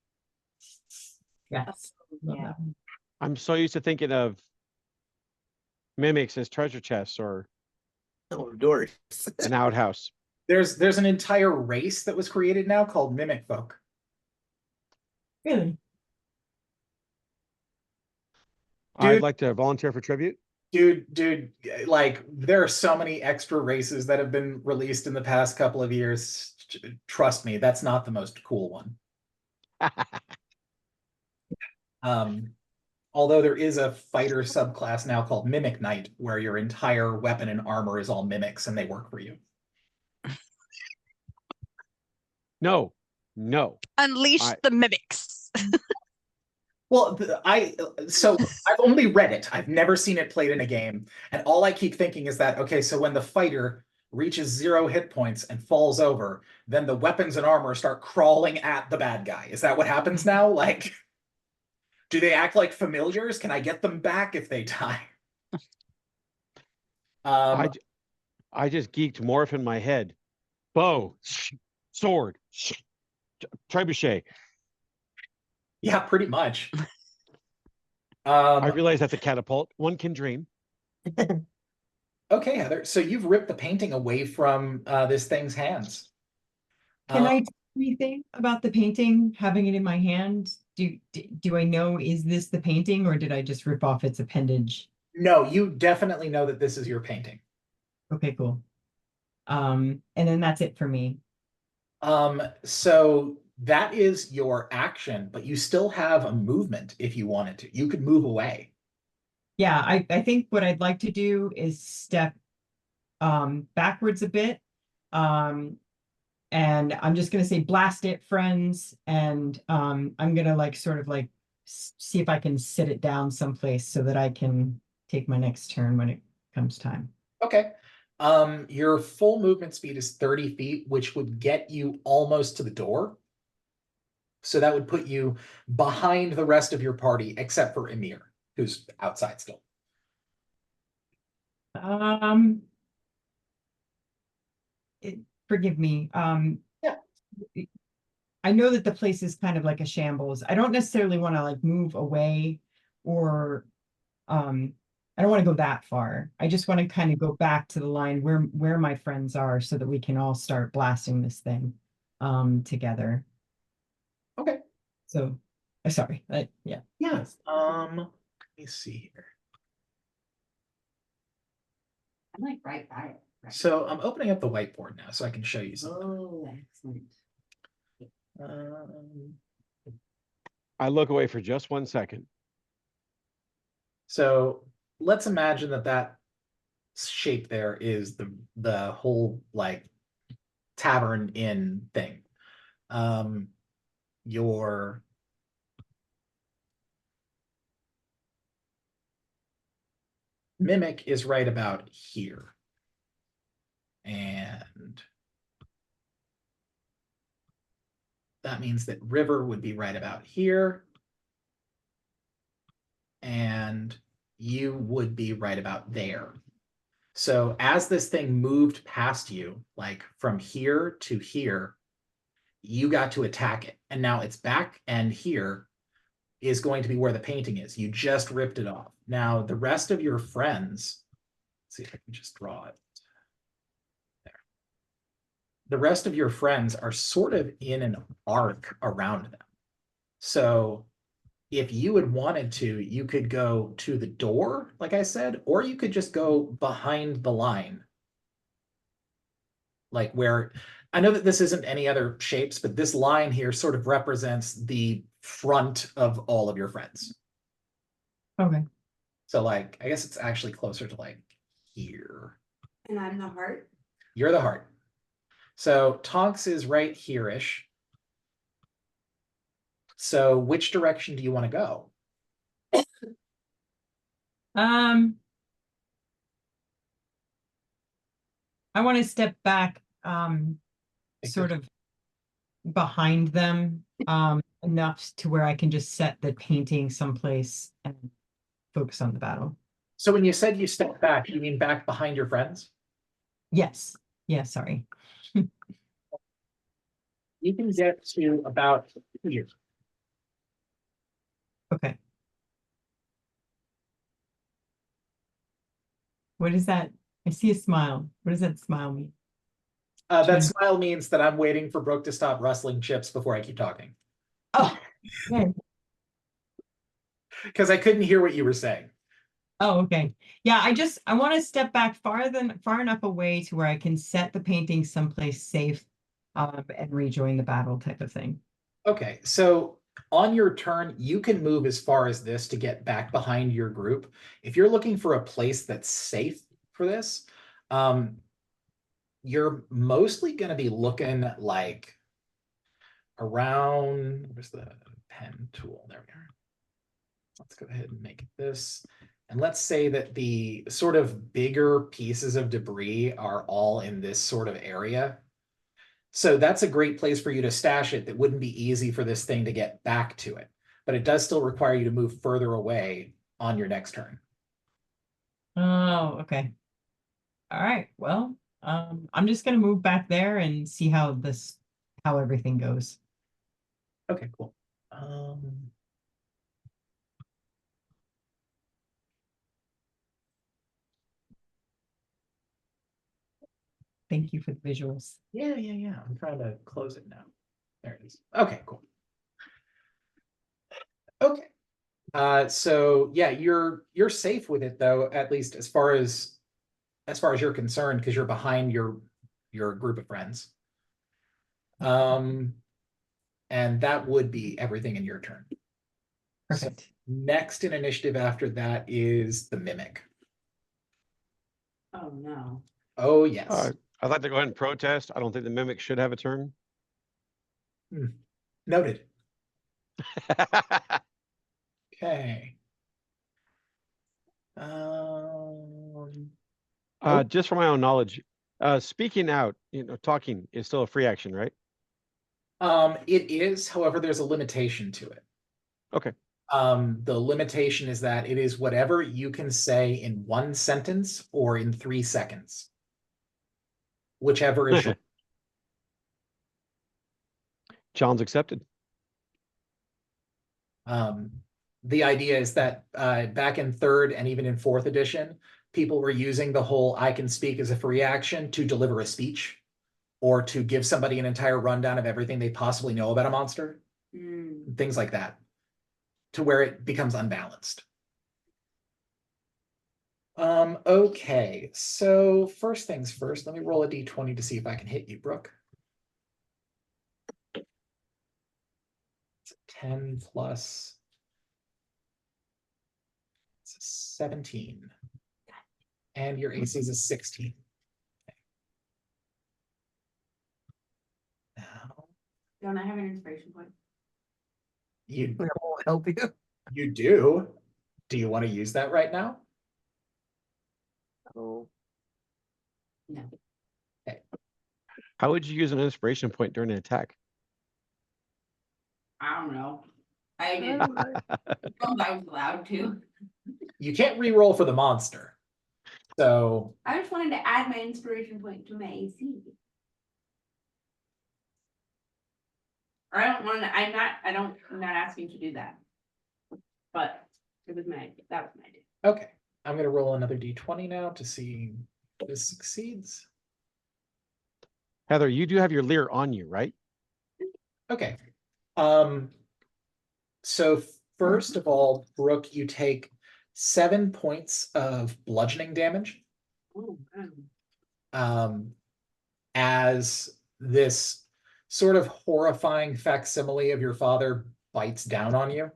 Yes. Love Yeah. that one. I'm so used to thinking of mimics as treasure chests or Oh, Dory. an outhouse. There's an entire race that was created now called Mimic Folk. Really? I'd Dude. like to volunteer for tribute. Dude, like there are so many extra races that have been released in the past couple of years. Trust me, that's not the most cool one. Although there is a fighter subclass now called Mimic Knight, where your entire weapon and armor is all mimics and they work for you. No. Unleash I- the mimics. Well, so I've only read it. I've never seen it played in a game. And all I keep thinking is that, okay, so when the fighter reaches 0 hit points and falls over, then the weapons and armor start crawling at the bad guy. Is that what happens now? Like, do they act like familiars? Can I get them back if they die? I just geeked morph in my head. Bow, sword, trebuchet. Yeah, pretty much. I realize that's a catapult. One can dream. Okay, Heather. So you've ripped the painting away from this thing's hands. Can I do anything about the painting, having it in my hand? Do I know, is this the painting or did I just rip off its appendage? No, you definitely know that this is your painting. Okay, cool. And then that's it for me. So that is your action, but you still have a movement if you wanted to. You could move away. Yeah, I think what I'd like to do is step backwards a bit. And I'm just gonna say blast it, friends, and I'm gonna like sort of like see if I can sit it down someplace so that I can take my next turn when it comes time. Okay. Your full movement speed is 30 feet, which would get you almost to the door. So that would put you behind the rest of your party, except for Emir, who's outside still. Forgive me. Yeah. I know that the place is kind of like a shambles. I don't necessarily want to like move away or I don't want to go that far. I just want to kind of go back to the line where my friends are so that we can all start blasting this thing together. Okay. So sorry. Yeah. Yes. Let me see here. I'm like right by it. Right. So I'm opening up the whiteboard now so I can show you something. Oh, excellent. I look away for just 1 second. So let's imagine that shape there is the whole like tavern inn thing. Your mimic is right about here. And that means that River would be right about here. And you would be right about there. So as this thing moved past you, like from here to here, you got to attack it. And now it's back, and here is going to be where the painting is. You just ripped it off. Now the rest of your friends, let's see if I can just draw it. There. The rest of your friends are sort of in an arc around them. So if you had wanted to, you could go to the door, like I said, or you could just go behind the line. Like where, I know that this isn't any other shapes, but this line here sort of represents the front of all of your friends. Okay. So like, I guess it's actually closer to like here. And I'm the heart. You're the heart. So Tonks is right here-ish. So which direction do you want to go? I want to step back, Take sort your- of behind them, enough to where I can just set the painting someplace and focus on the battle. So when you said you step back, you mean back behind your friends? Yes, yeah, sorry. You can get to about here. Okay. What is that? I see a smile. What does that smile mean? That Sure. smile means that I'm waiting for Brooke to stop rustling chips before I keep talking. Oh, okay. Because I couldn't hear what you were saying. Oh, okay. Yeah, I want to step back far enough away to where I can set the painting someplace safe, and rejoin the battle type of thing. Okay, so on your turn, you can move as far as this to get back behind your group. If you're looking for a place that's safe for this, you're mostly going to be looking like around, where's the pen tool? There we are. Let's go ahead and make it this. And let's say that the sort of bigger pieces of debris are all in this sort of area. So that's a great place for you to stash it. That wouldn't be easy for this thing to get back to it, but it does still require you to move further away on your next turn. Oh, okay. All right. Well, I'm just gonna move back there and see how everything goes. Okay, cool. Thank you for the visuals. Yeah. I'm trying to close it now. There it is. Okay, cool. Okay. So yeah, you're safe with it though, at least as far as you're concerned, because you're behind your group of friends. And that would be everything in your turn. Perfect. So next in initiative after that is the mimic. Oh, no. Oh yes. I'd like to go ahead and protest. I don't think the mimic should have a turn. Noted. Okay. Just for my own knowledge, speaking out, talking is still a free action, right? It is, however, there's a limitation to it. Okay. The limitation is that it is whatever you can say in 1 sentence or in 3 seconds. Whichever is short. Challenge accepted. The idea is that back in 3rd and even in 4th edition, people were using the whole I can speak as a free action to deliver a speech or to give somebody an entire rundown of everything they possibly know about a monster. Things like that, to where it becomes unbalanced. Okay, so first things first, let me roll a d20 to see if I can hit you, Brooke. It's a 10 plus 17. And your AC is a 16. Okay. Now, Don't I have an inspiration point? you will help you. you do. Do you want to use that right now? Oh, No. How would you use an inspiration point during an attack? I don't know. I did. I was allowed to. You can't re-roll for the monster. So I just wanted to add my inspiration point to my AC. Or I don't want to, I'm not asking to do that. But it was my idea. That was my idea. okay, I'm going to roll another d20 now to see if this succeeds. Heather, you do have your Lear on you, right? Okay. So first of all, Brooke, you take 7 points of bludgeoning damage. Oh, wow. As this sort of horrifying facsimile of your father bites down on you.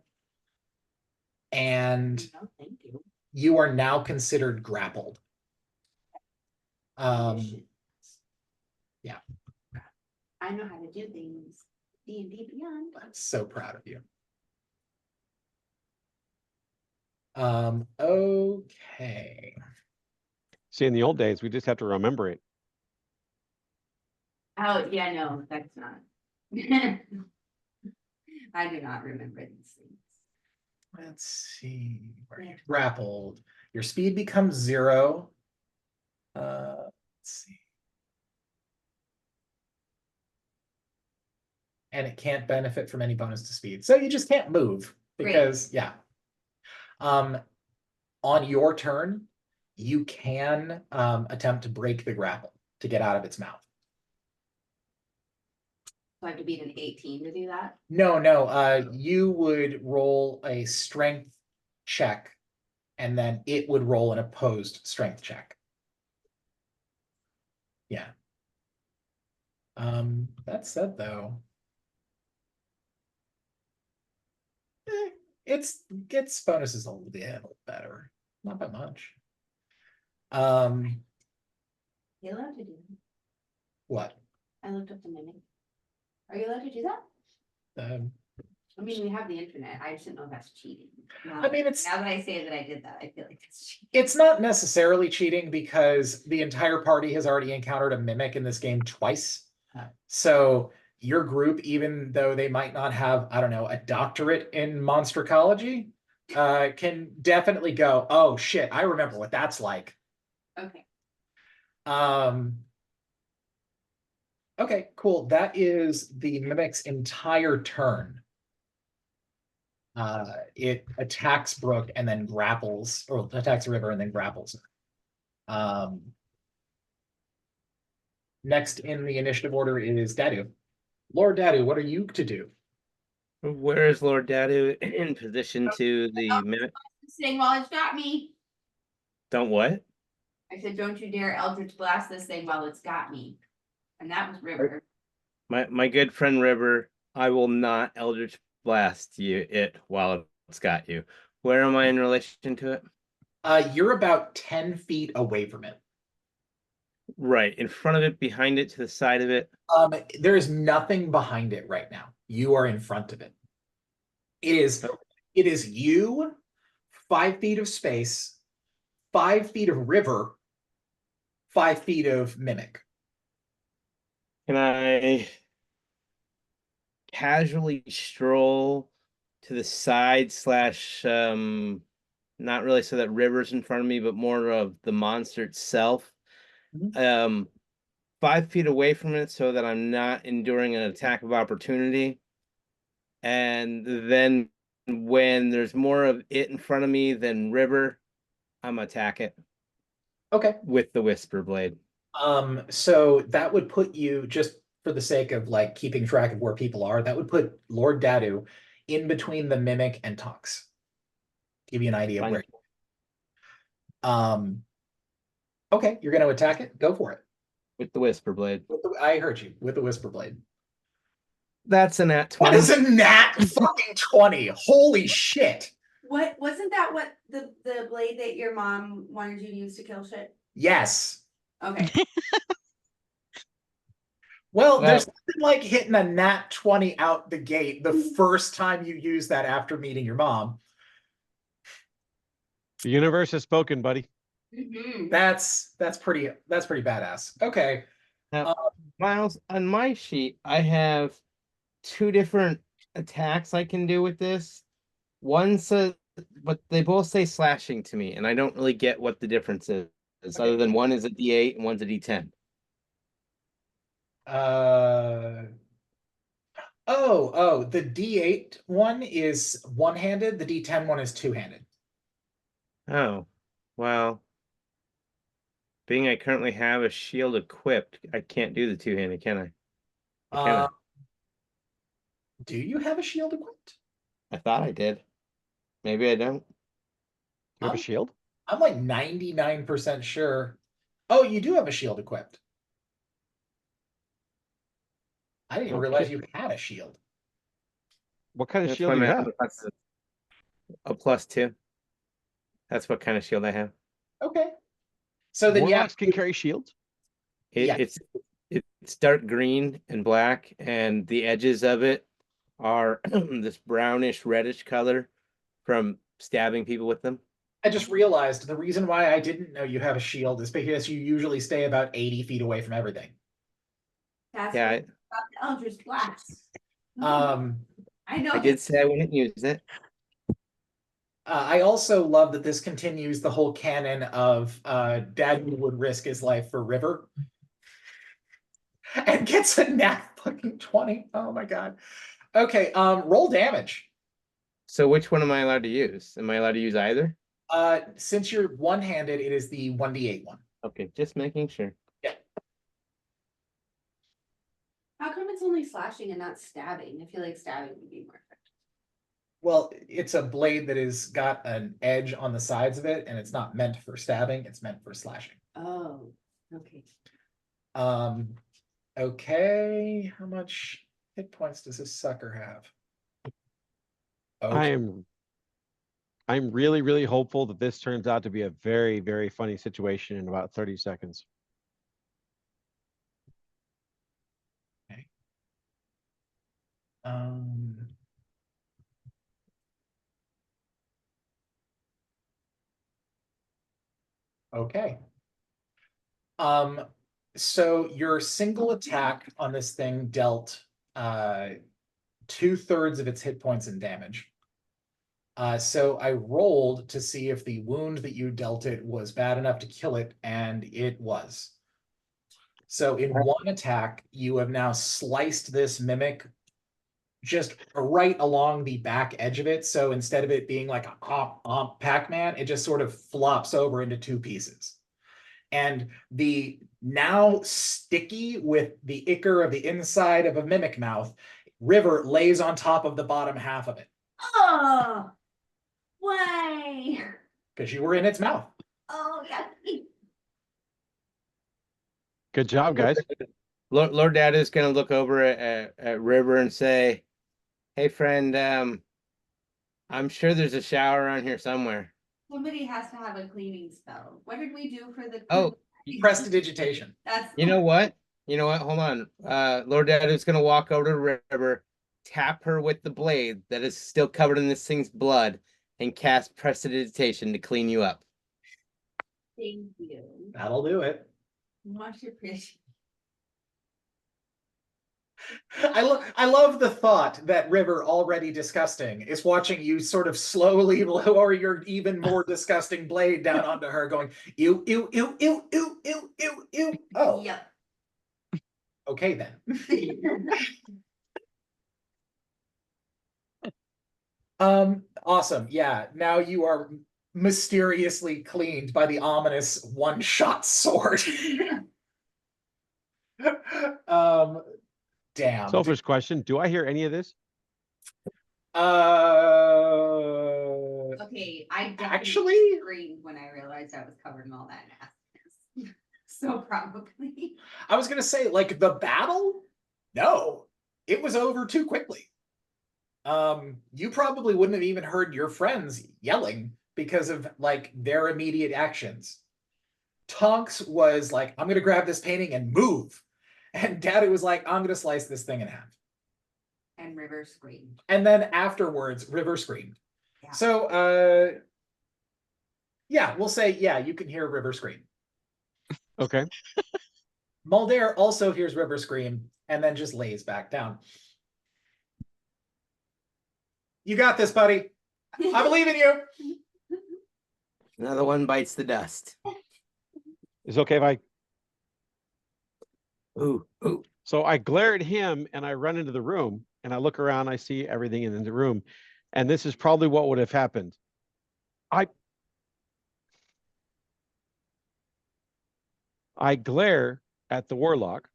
And No, thank you. you are now considered grappled. Yeah. I know how to do things. D&D Beyond. I'm so proud of you. Okay. See, in the old days, we just have to remember it. Oh, yeah, no, that's not. I do not remember these things. Let's see. Where you grappled. Your speed becomes 0. Let's see. And it can't benefit from any bonus to speed. So you just can't move because, yeah. On your turn, you can attempt to break the grapple to get out of its mouth. So I have to beat an 18 to do that? No, you would roll a strength check, and then it would roll an opposed strength check. Yeah. That said, though, its bonuses a little better, not by much. You allowed to do that? What? I looked up the mimic. Are you allowed to do that? I mean, we have the internet. I just didn't know if that's cheating. I mean, it's Now that I say that I did that, I feel like it's cheating. it's not necessarily cheating because the entire party has already encountered a mimic in this game twice. So your group, even though they might not have, I don't know, a doctorate in monstercology, can definitely go, oh shit, I remember what that's like. Okay. Okay, cool. That is the mimic's entire turn. It attacks Brooke and then grapples, or attacks River and then grapples her. Next in the initiative order is Dadu. Lord Dadu, what are you to do? Where is Lord Dadu in position to the mimic? Saying while it's got me. Don't what? I said, don't you dare Eldritch Blast this thing while it's got me. And that was River. My good friend River, I will not Eldritch Blast it while it's got you. Where am I in relation to it? You're about 10 feet away from it. Right, in front of it, behind it, to the side of it. There is nothing behind it right now. You are in front of it. It is you, 5 feet of space, 5 feet of river, 5 feet of mimic. Can I casually stroll to the side slash not really so that River's in front of me, but more of the monster itself? 5 feet away from it so that I'm not enduring an attack of opportunity. And then when there's more of it in front of me than River, I'm gonna attack it. Okay. With the Whisper Blade. So that would put you, just for the sake of like keeping track of where people are, that would put Lord Dadu in between the mimic and Tox. Give you an idea of where. Okay, you're going to attack it. Go for it. With the Whisper Blade. I heard you. With the Whisper Blade. That's a nat 20. What is a nat fucking 20? Holy shit. What wasn't that what the blade that your mom wanted you to use to kill shit? Yes. Okay. Well, there's nothing like hitting a nat 20 out the gate the first time you use that after meeting your mom. The universe has spoken, buddy. That's pretty badass. Okay. Now, Miles, on my sheet, I have 2 different attacks I can do with this. One says, but they both say slashing to me, and I don't really get what the difference is, other than one is a D8 and one's a D10. The D8 one is one-handed, the D10 one is two-handed. Oh, well, being I currently have a shield equipped, I can't do the two-handed, can I? Do you have a shield equipped? I thought I did. Maybe I don't. You have a shield? I'm like 99% sure. Oh, you do have a shield equipped. I didn't even realize you had a shield. What kind of That's shield why do you my have? class is a +2. That's what kind of shield I have. Okay. So then Warlocks can carry shields? Yeah. It's It's dark green and black, and the edges of it are this brownish reddish color from stabbing people with them. I just realized the reason why I didn't know you have a shield is because you usually stay about 80 feet away from everything. That's Yeah, what about the Eldritch Blast. I know. I did say I wouldn't use it. I also love that this continues the whole canon of Dad would risk his life for River. And gets a nat fucking 20. Oh my god. Okay, roll damage. So which one am I allowed to use? Am I allowed to use either? Since you're one-handed, it is the 1d8 one. Okay, just making sure. How come it's only slashing and not stabbing? I feel like stabbing would be more effective. Well, it's a blade that has got an edge on the sides of it, and it's not meant for stabbing, it's meant for slashing. Oh, okay. Okay, how much hit points does this sucker have? Okay. I'm really, really hopeful that this turns out to be a very, very funny situation in about 30 seconds. Okay. So your single attack on this thing dealt 2/3 of its hit points in damage. So I rolled to see if the wound that you dealt it was bad enough to kill it, and it was. So in one attack, you have now sliced this mimic just right along the back edge of it. So instead of it being like a Pac-Man, it just sort of flops over into two pieces. And the now sticky with the ichor of the inside of a mimic mouth, River lays on top of the bottom half of it. Oh, why? Because you were in its mouth. Oh, yeah. Good job, guys. Lord Dad is gonna look over at River and say, "Hey, friend, I'm sure there's a shower around here somewhere." Somebody has to have a cleaning spell. What did we do for the? Oh, Prestidigitation. That's. you know what? You know what? Hold on. Lord Dad is gonna walk over to River, tap her with the blade that is still covered in this thing's blood, and cast prestidigitation to clean you up. Thank you. That'll do it. Much appreciated. I love the thought that River, already disgusting, is watching you sort of slowly lower your even more disgusting blade down onto her, going, ew, ew, ew, ew, ew, ew, ew, ew. Oh, Yep. okay then. Awesome. Yeah, now you are mysteriously cleaned by the ominous one-shot sword. Damn. Selfish question. Do I hear any of this? Okay, I definitely Actually? screamed when I realized I was covered in all that nastiness. So probably. I was gonna say, like, the battle? No, it was over too quickly. You probably wouldn't have even heard your friends yelling because of like their immediate actions. Tonks was like, I'm gonna grab this painting and move. And Daddy was like, I'm gonna slice this thing in half. And River screamed. And then afterwards, River screamed. Yeah. So yeah, we'll say, yeah, you can hear River scream. Okay. Mulder also hears River scream and then just lays back down. You got this, buddy. I believe in you. Another one bites the dust. Is it okay if I? Ooh, ooh. So I glare at him and I run into the room and I look around, I see everything in the room. And this is probably what would have happened. I glare at the warlock.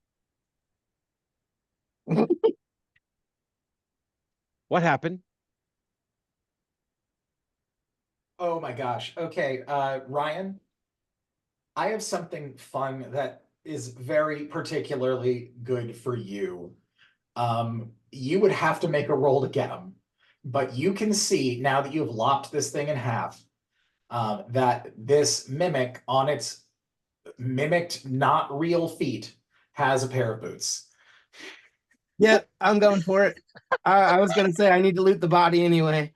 What happened? Oh my gosh. Okay, Ryan, I have something fun that is very particularly good for you. You would have to make a roll to get them, but you can see now that you've lopped this thing in half, that this mimic on its mimicked not real feet has a pair of boots. Yep, I'm going for it. I was gonna say I need to loot the body anyway.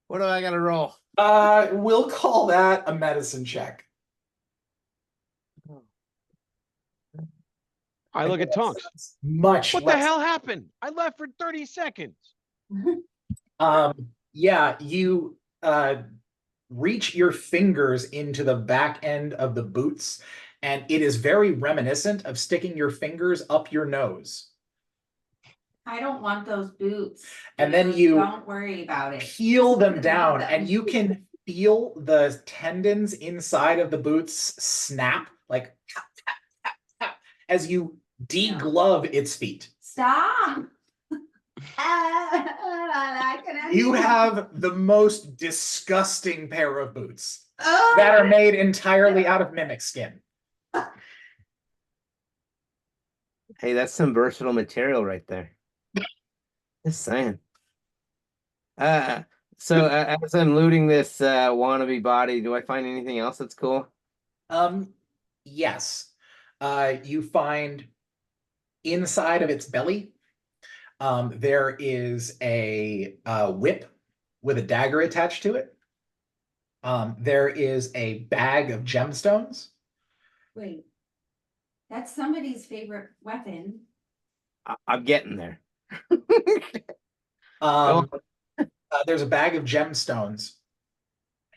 What do I gotta roll? We'll call that a medicine check. I look at Tonks. That's much What the less. hell happened? I left for 30 seconds. Yeah, you reach your fingers into the back end of the boots, and it is very reminiscent of sticking your fingers up your nose. I don't want those boots. And then dude. you Don't worry about it. Peel them Love down, them. and you can feel the tendons inside of the boots snap like tap, tap, tap, tap, as you deglove its feet. Stop. I can You have the most disgusting pair of boots Oh, that are made entirely out of mimic skin. Hey, that's some versatile material right there. Just saying. So as I'm looting this wannabe body, do I find anything else that's cool? Yes. You find inside of its belly, there is a whip with a dagger attached to it. There is a bag of gemstones. wait. That's somebody's favorite weapon. I'm getting there. There's a bag of gemstones,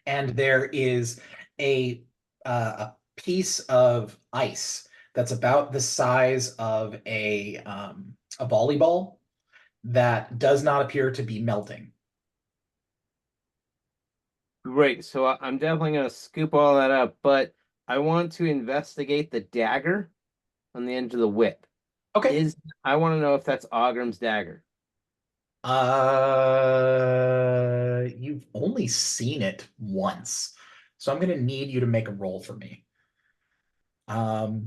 and there is a piece of ice that's about the size of a volleyball that does not appear to be melting. Great. So I'm definitely going to scoop all that up, but I want to investigate the dagger on the end of the whip. Okay. I want to know if that's Ogrim's dagger. You've only seen it once, so I'm gonna need you to make a roll for me. That's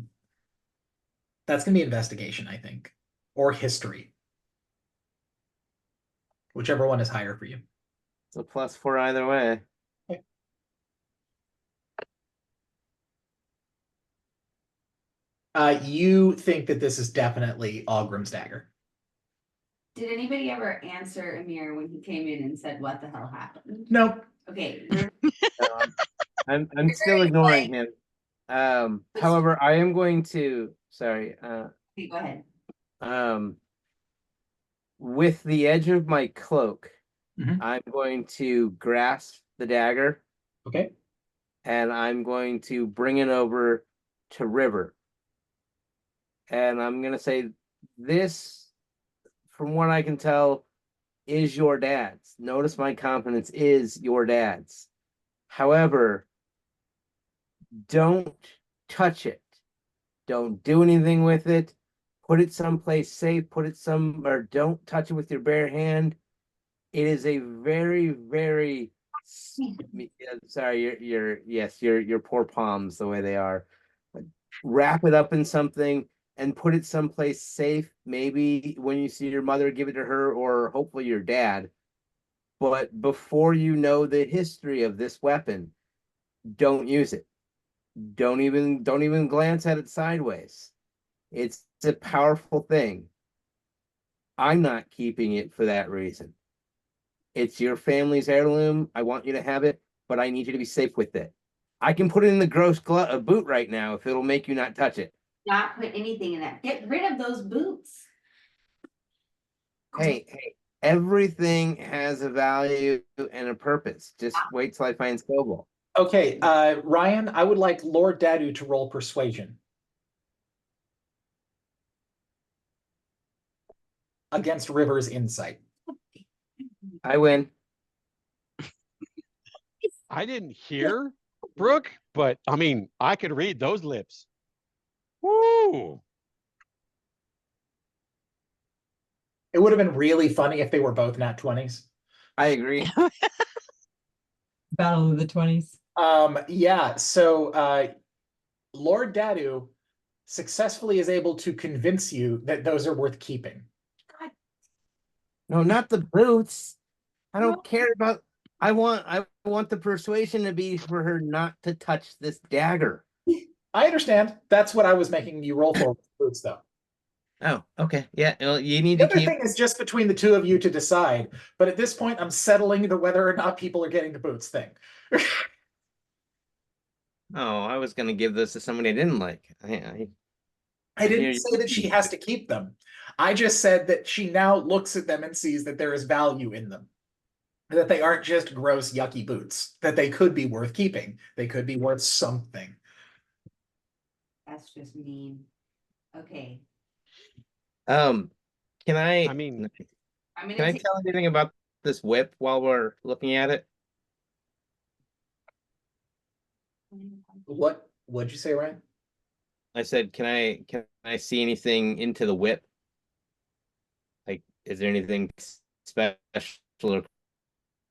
gonna be investigation, I think, or history, whichever one is higher for you. It's a +4 either way. You think that this is definitely Ogrim's dagger. Did anybody ever answer Amir when he came in and said, "What the hell happened?" No. Okay. I'm still ignoring him. However, I am going to sorry. Okay, go ahead. With the edge of my cloak, Mhm. I'm going to grasp the dagger Okay. and I'm going to bring it over to River. And I'm going to say, this, from what I can tell, is your dad's. Notice my confidence is your dad's. However, don't touch it. Don't do anything with it. Put it someplace safe. Or don't touch it with your bare hand. It is a very, very sorry, your poor palms the way they are. Wrap it up in something and put it someplace safe. Maybe when you see your mother, give it to her, or hopefully your dad. But before you know the history of this weapon, don't use it. Don't even glance at it sideways. It's a powerful thing. I'm not keeping it for that reason. It's your family's heirloom. I want you to have it, but I need you to be safe with it. I can put it in the gross boot right now if it'll make you not touch it. Not put anything in that. Get rid of those boots. Hey, everything has a value and a purpose. Just wait till I find Scoble. Okay, Ryan, I would like Lord Dadu to roll persuasion against River's insight. I win. I didn't hear Brooke, but I mean, I could read those lips. Woo! It would have been really funny if they were both nat 20s. I agree. Battle of the 20s. Yeah, so Lord Dadu successfully is able to convince you that those are worth keeping. No, not the boots. I don't care about. I want the persuasion to be for her not to touch this dagger. I understand. That's what I was making you roll for with boots, though. Oh, okay. Yeah, well, you need The to other keep. thing is just between the two of you to decide. But at this point, I'm settling to whether or not people are getting the boots thing. Oh, I was gonna give this to somebody I didn't like. I hear didn't you. say that she has to keep them. I just said that she now looks at them and sees that there is value in them. That they aren't just gross, yucky boots. That they could be worth keeping. They could be worth something. That's just mean. Okay, Can I? I mean, I'm Can gonna I take, tell anything about this whip while we're looking at it? What'd you say, Ryan? I said, can I see anything into the whip? Like, is there anything special or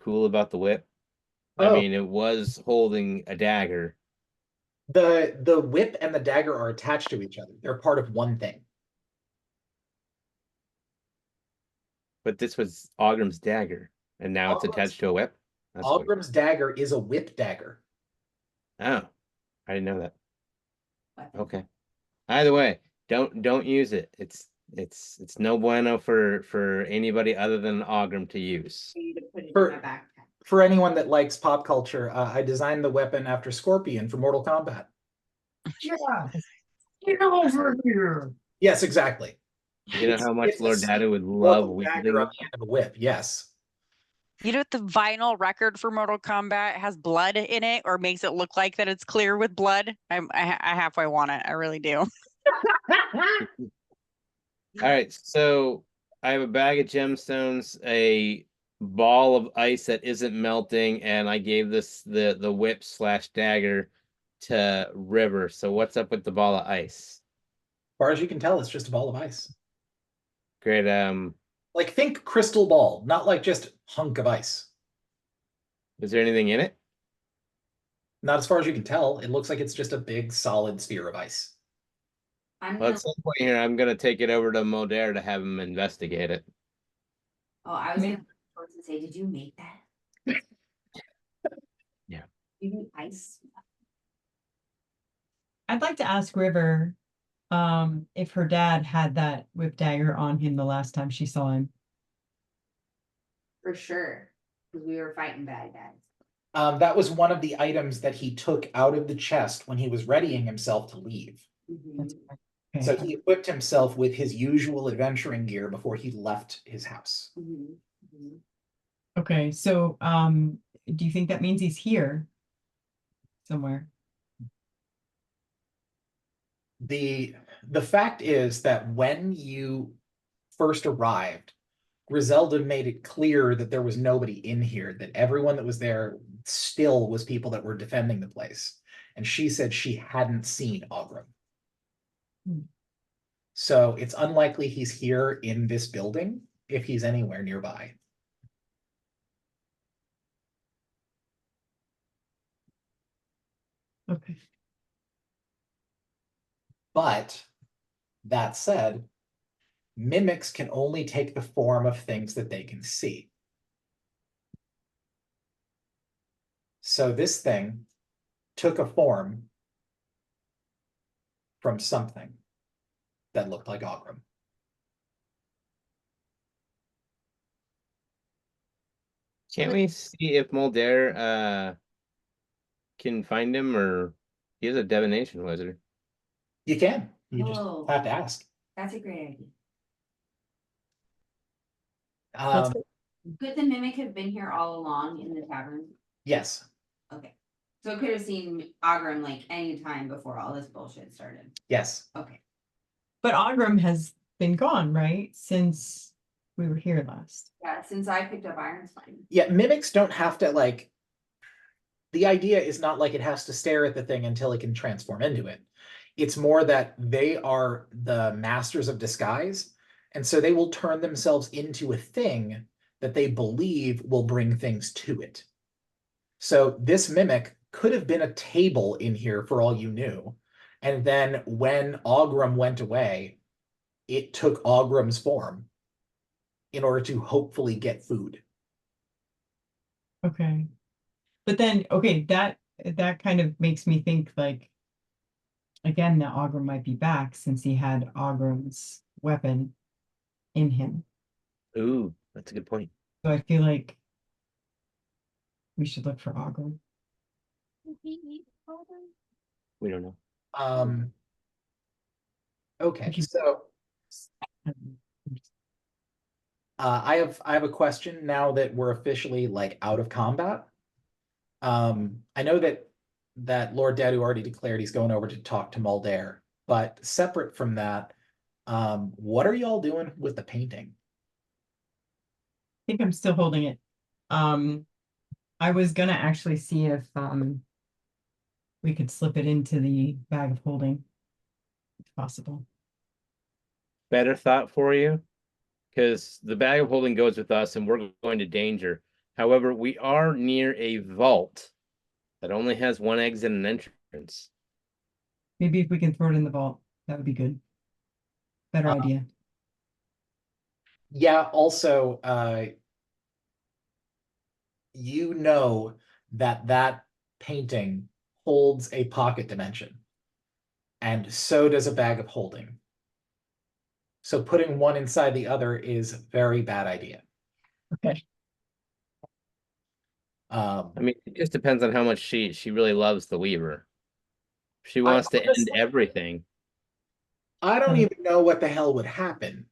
cool about the whip? I Oh. mean, it was holding a dagger. The whip and the dagger are attached to each other. They're part of one thing. But this was Ogrim's dagger, and now it's Ogrim's- attached to a whip. That's what. Ogrim's dagger is a whip dagger. Oh, I didn't know that. what? Okay. Either way, don't use it. It's no bueno for anybody other than Ogrim to use. I need to put it in For- my backpack. For anyone that likes pop culture, I designed the weapon after Scorpion for Mortal Kombat. Yeah. Get over here. Yes, exactly. You know how much It's a Lord Data would Well, love the wielding dagger on it? the end of a whip. Yes. You know, the vinyl record for Mortal Kombat has blood in it, or makes it look like that it's clear with blood. I halfway want it. I really do. All right, so I have a bag of gemstones, a ball of ice that isn't melting, and I gave this the whip / dagger to River. So what's up with the ball of ice? As far as you can tell, it's just a ball of ice. Great. Like think crystal ball, not like just hunk of ice. Is there anything in it? Not as far as you can tell. It looks like it's just a big solid sphere of ice. I'm Well, gonna, at some point here, I'm gonna take it over to Modair to have him investigate it. oh, I was Me- gonna look towards and say, did you make that? Yeah. You do ice? I'd like to ask River, if her dad had that whip dagger on him the last time she saw him. For sure, because we were fighting bad guys. That was one of the items that he took out of the chest when he was readying himself to leave. That's Mhm. right. So Okay. he equipped himself with his usual adventuring gear before he left his house. Mhm. Mhm. Okay, so, do you think that means he's here somewhere? The fact is that when you first arrived, Griselda made it clear that there was nobody in here, that everyone that was there still was people that were defending the place. And she said she hadn't seen Ogrim. Hmm. So it's unlikely he's here in this building if he's anywhere nearby. Okay. But that said, mimics can only take the form of things that they can see. So this thing took a form from something that looked like Ogrim. Can't we see if Modair can find him, or he is a divination wizard? You can. You just Oh. have to ask. That's a great idea. Um, Could the mimic have been here all along in the tavern? yes, Okay. So it could have seen Ogrim like any time before all this bullshit started. yes. Okay. But Ogrim has been gone, right? Since we were here last. Yeah, since I picked up Iron Spine. Yeah, mimics don't have to like. The idea is not like it has to stare at the thing until it can transform into it. It's more that they are the masters of disguise, and so they will turn themselves into a thing that they believe will bring things to it. So this mimic could have been a table in here for all you knew. And then when Ogrim went away, it took Ogrim's form in order to hopefully get food. Okay. But then, okay, that kind of makes me think like again, the Ogrim might be back since he had Ogrim's weapon in him. Ooh, that's a good point. So I feel like we should look for Ogrim. We don't know. Okay, If you- so I have a question now that we're officially like out of combat. I know that Lord Dadu already declared he's going over to talk to Muldair, but separate from that, what are y'all doing with the painting? I think I'm still holding it. I was gonna actually see if we could slip it into the bag of holding, if possible. Better thought for you, because the bag of holding goes with us and we're going to danger. However, we are near a vault that only has one exit and entrance. Maybe if we can throw it in the vault, that would be good. Better idea. Yeah, also, you know that painting holds a pocket dimension, and so does a bag of holding. So putting one inside the other is a very bad idea. Okay. I mean, it just depends on how much she really loves the Weaver. She I wants to end honestly- everything. I don't even know what the hell would happen.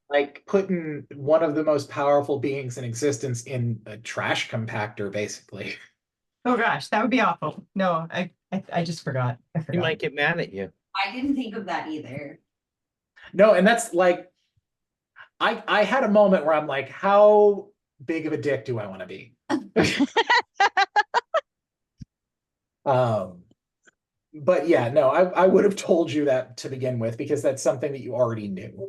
Like putting one of the most powerful beings in existence in a trash compactor, basically. Oh gosh, that would be awful. No, I just forgot. I She forgot. might get mad at you. I didn't think of that either. No, and that's like, I had a moment where I'm like, how big of a dick do I want to be? But yeah, no, I would have told you that to begin with because that's something that you already knew.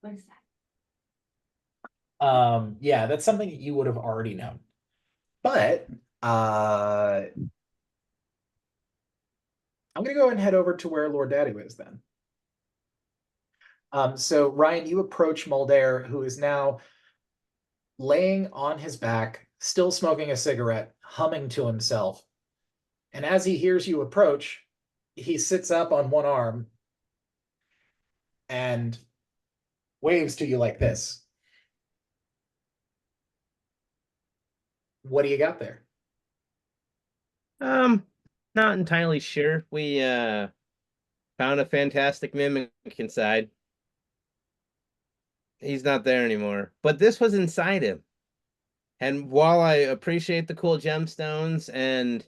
What is that? Yeah, that's something that you would have already known. But I'm gonna go ahead and head over to where Lord Dadu is then. So Ryan, you approach Muldair, who is now laying on his back, still smoking a cigarette, humming to himself. And as he hears you approach, he sits up on one arm and waves to you like this. What do you got there? Not entirely sure. We found a fantastic mimic inside. He's not there anymore. But this was inside him. And while I appreciate the cool gemstones and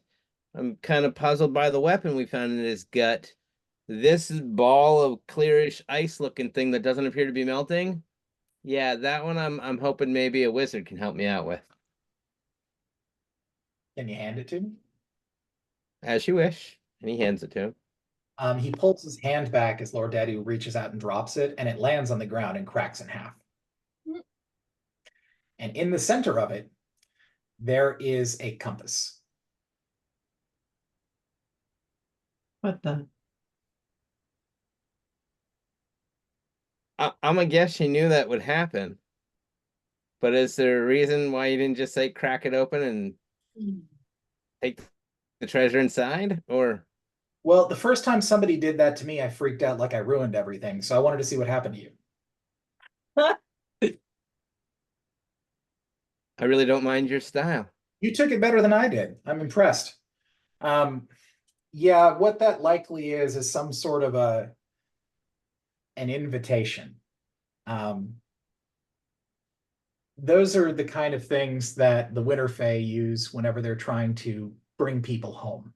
I'm kind of puzzled by the weapon we found in his gut, this ball of clearish ice looking thing that doesn't appear to be melting. Yeah, that one I'm hoping maybe a wizard can help me out with. Can you hand it to me? As you wish. And he hands it to him. He pulls his hand back as Lord Dadu reaches out and drops it, and it lands on the ground and cracks in half. And in the center of it, there is a compass. What the? I'm gonna guess she knew that would happen. But is there a reason why you didn't just say crack it open and take the treasure inside? Or Well, the first time somebody did that to me, I freaked out like I ruined everything. So I wanted to see what happened to you. I really don't mind your style. You took it better than I did. I'm impressed. Yeah, what that likely is some sort of an invitation. Those are the kind of things that the Winterfey use whenever they're trying to bring people home.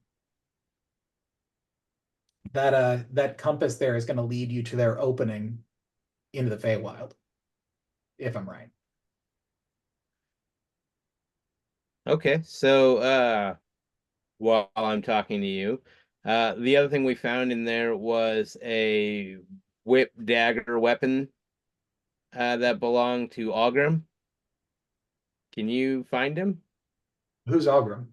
That compass there is going to lead you to their opening into the Feywild, if I'm right. Okay, so while I'm talking to you, the other thing we found in there was a whip dagger weapon that belonged to Ogrim. Can you find him? Who's Ogrim?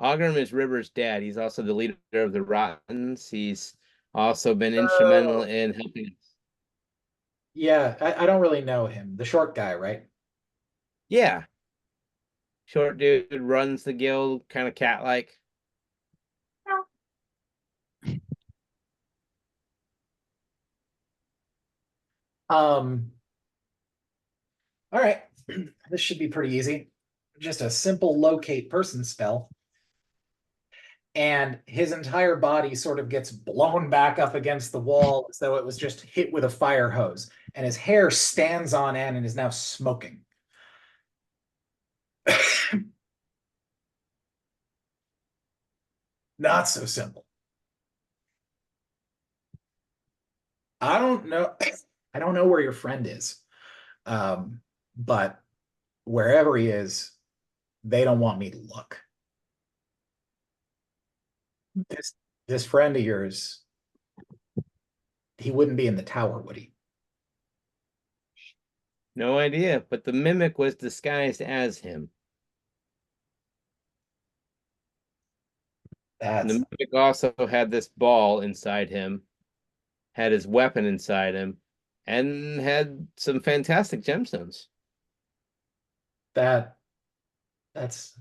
Ogrim is River's dad. He's also the leader of the Rottens. He's also been instrumental in helping us. Yeah, I don't really know him. The short guy, right? Yeah. Short dude runs the guild, kind of cat-like. All right, this should be pretty easy. Just a simple locate person spell. And his entire body sort of gets blown back up against the wall as though it was just hit with a fire hose. And his hair stands on end and is now smoking. Not so simple. I don't know. I don't know where your friend is. But wherever he is, they don't want me to look. This friend of yours, he wouldn't be in the tower, would he? No idea, but the mimic was disguised as him. And the mimic also had this ball inside him, had his weapon inside him, and had some fantastic gemstones. That's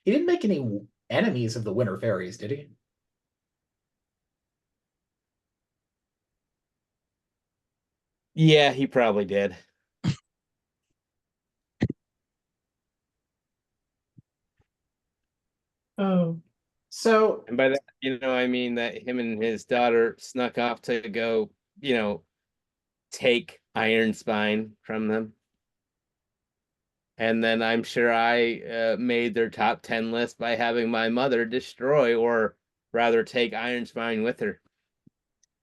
he didn't make any enemies of the Winter Fairies, did he? Yeah, he probably did. Oh, So, And by that, I mean that him and his daughter snuck off to go, take Iron Spine from them. And then I'm sure I made their top 10 list by having my mother destroy, or rather take Iron Spine with her.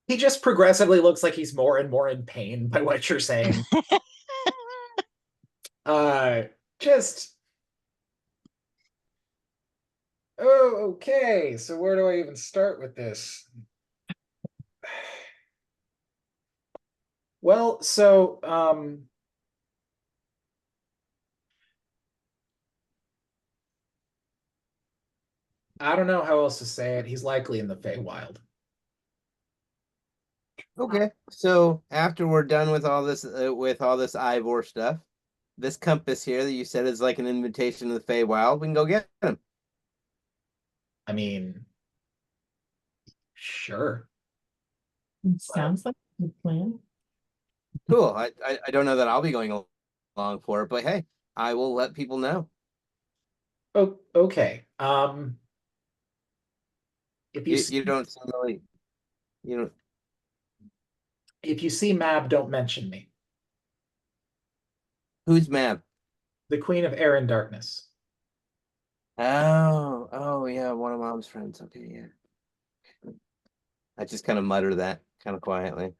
he just progressively looks like he's more and more in pain by what you're saying. Just oh, okay. So where do I even start with this? Well, so I don't know how else to say it. He's likely in the Feywild. Okay, so after we're done with all this Ivor stuff, this compass here that you said is like an invitation to the Feywild, we can go get him. I mean, sure. it sounds like a good plan. Cool. I don't know that I'll be going along for it, but hey, I will let people know. Oh, okay. If you You don't seem really, if you see Mab, don't mention me. who's Mab? The Queen of Air and Darkness. Oh yeah, one of Mom's friends. Okay, yeah. I just kind of mutter that kind of quietly.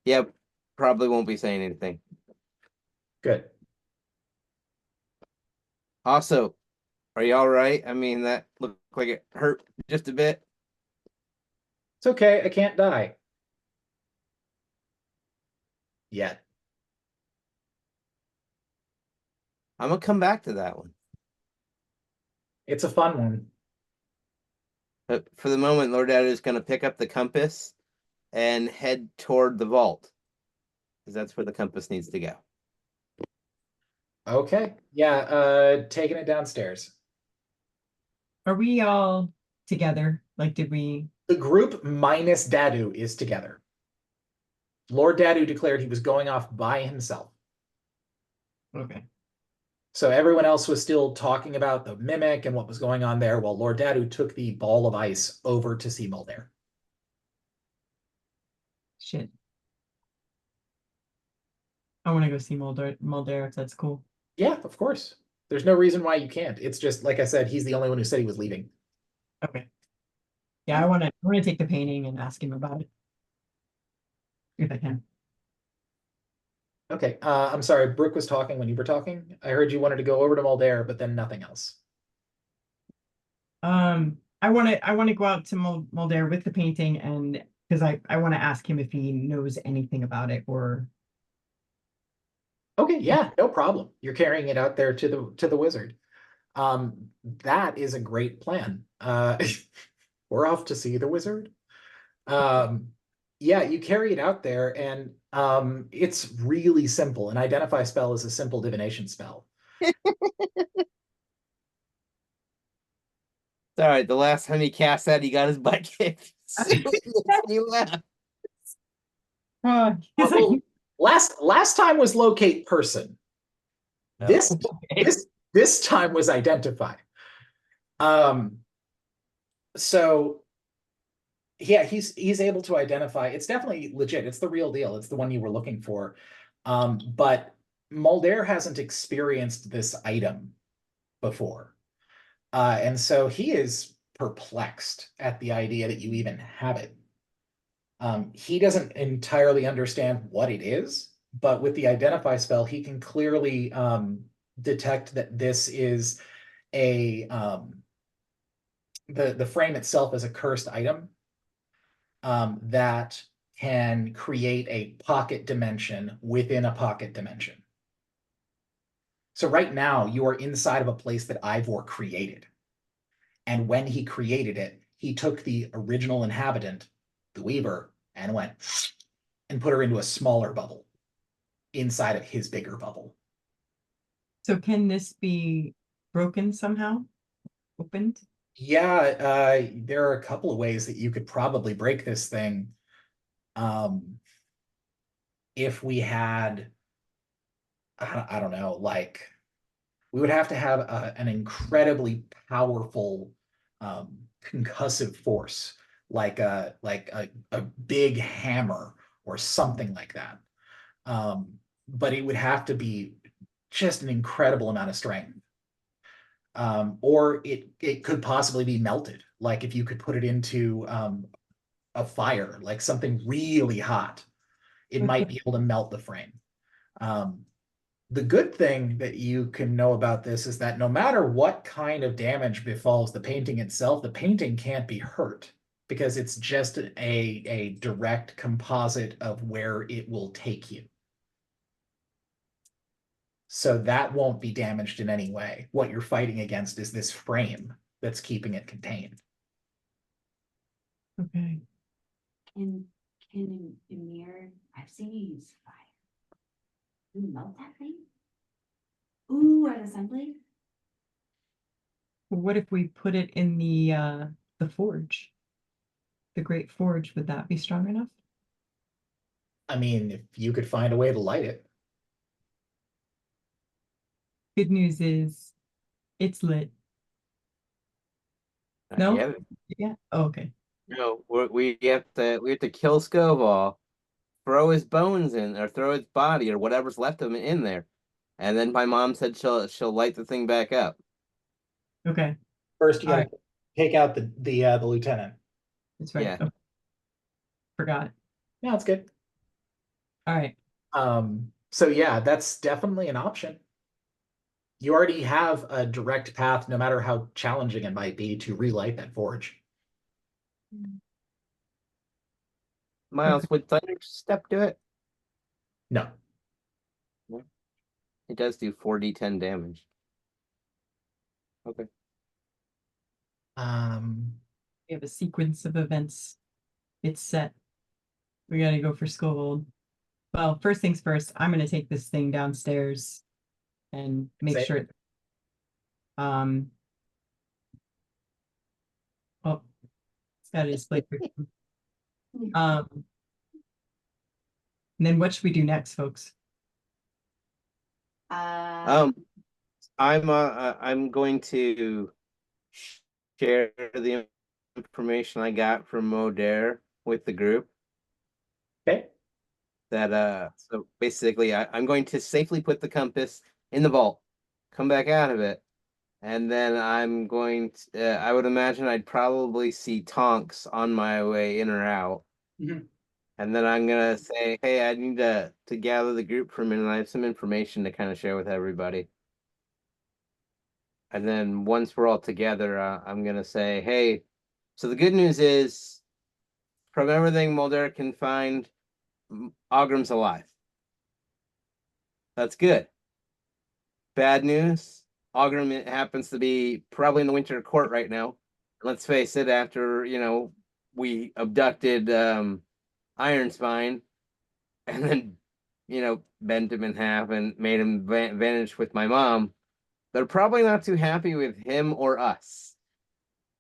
Yep, probably won't be saying anything. Good. Also, are you all right? I mean, that looked like it hurt just a bit. It's okay. I can't die. Yet. I'm gonna come back to that one. It's a fun one. But for the moment, Lord Dad is gonna pick up the compass and head toward the vault, because that's where the compass needs to go. Okay. Yeah, taking it downstairs. Are we all together? Like, did we? The group minus Dadu is together. Lord Dadu declared he was going off by himself. Okay. So everyone else was still talking about the mimic and what was going on there, while Lord Dadu took the ball of ice over to see Muldair. Shit. I want to go see Muldair if that's cool. Yeah, of course. There's no reason why you can't. It's just, like I said, he's the only one who said he was leaving. Okay. Yeah, I want to take the painting and ask him about it. If I can. Okay, I'm sorry, Brooke was talking when you were talking. I heard you wanted to go over to Muldair, but then nothing else. I want to go out to Muldair with the painting, and because I want to ask him if he knows anything about it, or Okay, yeah, no problem. You're carrying it out there to the wizard. That is a great plan. We're off to see the wizard. Yeah, you carry it out there, and it's really simple. An identify spell is a simple divination spell. It's all right. The last time he cast that, he got his butt kicked. So it makes me laugh. He's like, Well, last time was locate person. This okay. this time was identify. So yeah, he's able to identify. It's definitely legit. It's the real deal. It's the one you were looking for. But Mulder hasn't experienced this item before. And so he is perplexed at the idea that you even have it. He doesn't entirely understand what it is, but with the identify spell, he can clearly detect that this is a the frame itself is a cursed item that can create a pocket dimension within a pocket dimension. So right now you are inside of a place that Ivor created. And when he created it, he took the original inhabitant, the Weaver, and went and put her into a smaller bubble inside of his bigger bubble. So can this be broken somehow? Opened? Yeah, there are a couple of ways that you could probably break this thing. If we had, I don't know, like we would have to have an incredibly powerful concussive force, like a big hammer or something like that. But it would have to be just an incredible amount of strength. Or it could possibly be melted, like if you could put it into a fire, like something really hot, it might be able to melt the frame. The good thing that you can know about this is that no matter what kind of damage befalls the painting itself, the painting can't be hurt because it's just a direct composite of where it will take you. So that won't be damaged in any way. What you're fighting against is this frame that's keeping it contained. Okay. Can Emir, I've seen you use fire. You melt that thing? Ooh, at assembly? What if we put it in the forge? The Great Forge, would that be strong enough? I mean, if you could find a way to light it. Good news is it's lit. No? Yeah. Yeah. Oh, okay. No, we have to kill Scoval, throw his bones in, or throw his body or whatever's left of him in there, and then my mom said she'll light the thing back up. Okay. First, you All gotta take out the lieutenant. That's right. Yeah. Okay. Forgot. Yeah, that's good. All right. So yeah, that's definitely an option. You already have a direct path, no matter how challenging it might be, to relight that forge. Miles, would Thunder Step do it? No. It does do 4d10 damage. Okay. We have a sequence of events. It's set. We gotta go for Scovold. Well, first things first, I'm gonna take this thing downstairs and make Say- sure. Oh, it's got a display. And then what should we do next, folks? I'm going to share the information I got from Modair with the group. Okay. That so basically I'm going to safely put the compass in the vault, come back out of it, and then I'm going to I would imagine I'd probably see Tonks on my way in or out. Mhm. And then I'm gonna say, hey, I need to gather the group for a minute. I have some information to kind of share with everybody. And then once we're all together, I'm gonna say, hey, so the good news is, from everything Mulder can find, Ogrim's alive. That's good. Bad news, Ogrim happens to be probably in the winter court right now. Let's face it, after we abducted iron spine, and then, bent him in half and made him vanish with my mom, they're probably not too happy with him or us.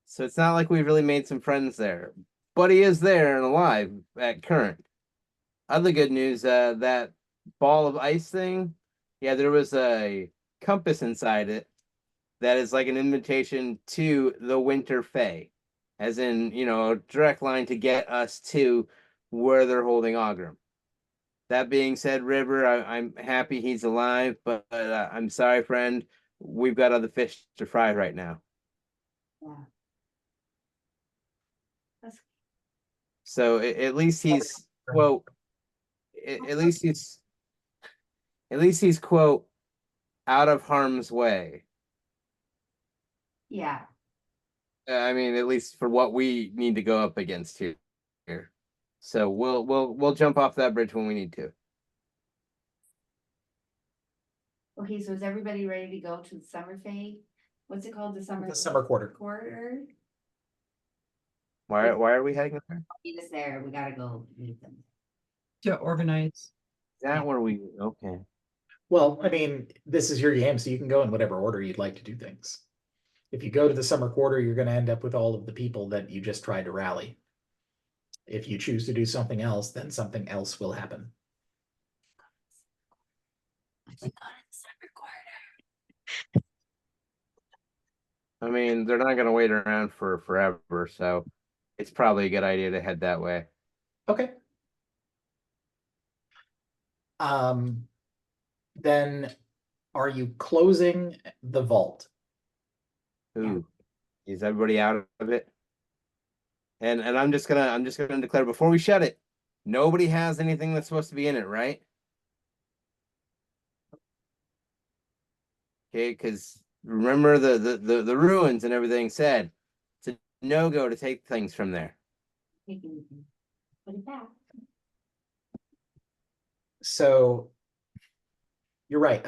So it's not like we've really made some friends there. But he is there and alive at current. Other good news, that ball of ice thing, yeah, there was a compass inside it that is like an invitation to the Winter Fae, as in, a direct line to get us to where they're holding Ogrim. That being said, River, I'm happy he's alive, but I'm sorry, friend. We've got other fish to fry right now. Yeah. That's So at least he's quote. At least he's quote out of harm's way. yeah. I mean, at least for what we need to go up against here. So we'll jump off that bridge when we need to. Okay, so is everybody ready to go to the summer fete? What's it called? The summer quarter. quarter? Why are we heading there? Meet us there. We gotta go meet them. To organize. Is that where we okay? Well, I mean, this is your game, so you can go in whatever order you'd like to do things. If you go to the summer quarter, you're going to end up with all of the people that you just tried to rally. If you choose to do something else, then something else will happen. I mean, they're not gonna wait around for forever, so it's probably a good idea to head that way. Okay. Then are you closing the vault? Ooh, is everybody out of it? And I'm just gonna declare before we shut it, nobody has anything that's supposed to be in it, right? Okay, because remember the ruins and everything said it's a no-go to take things from there. Put it back. So you're right.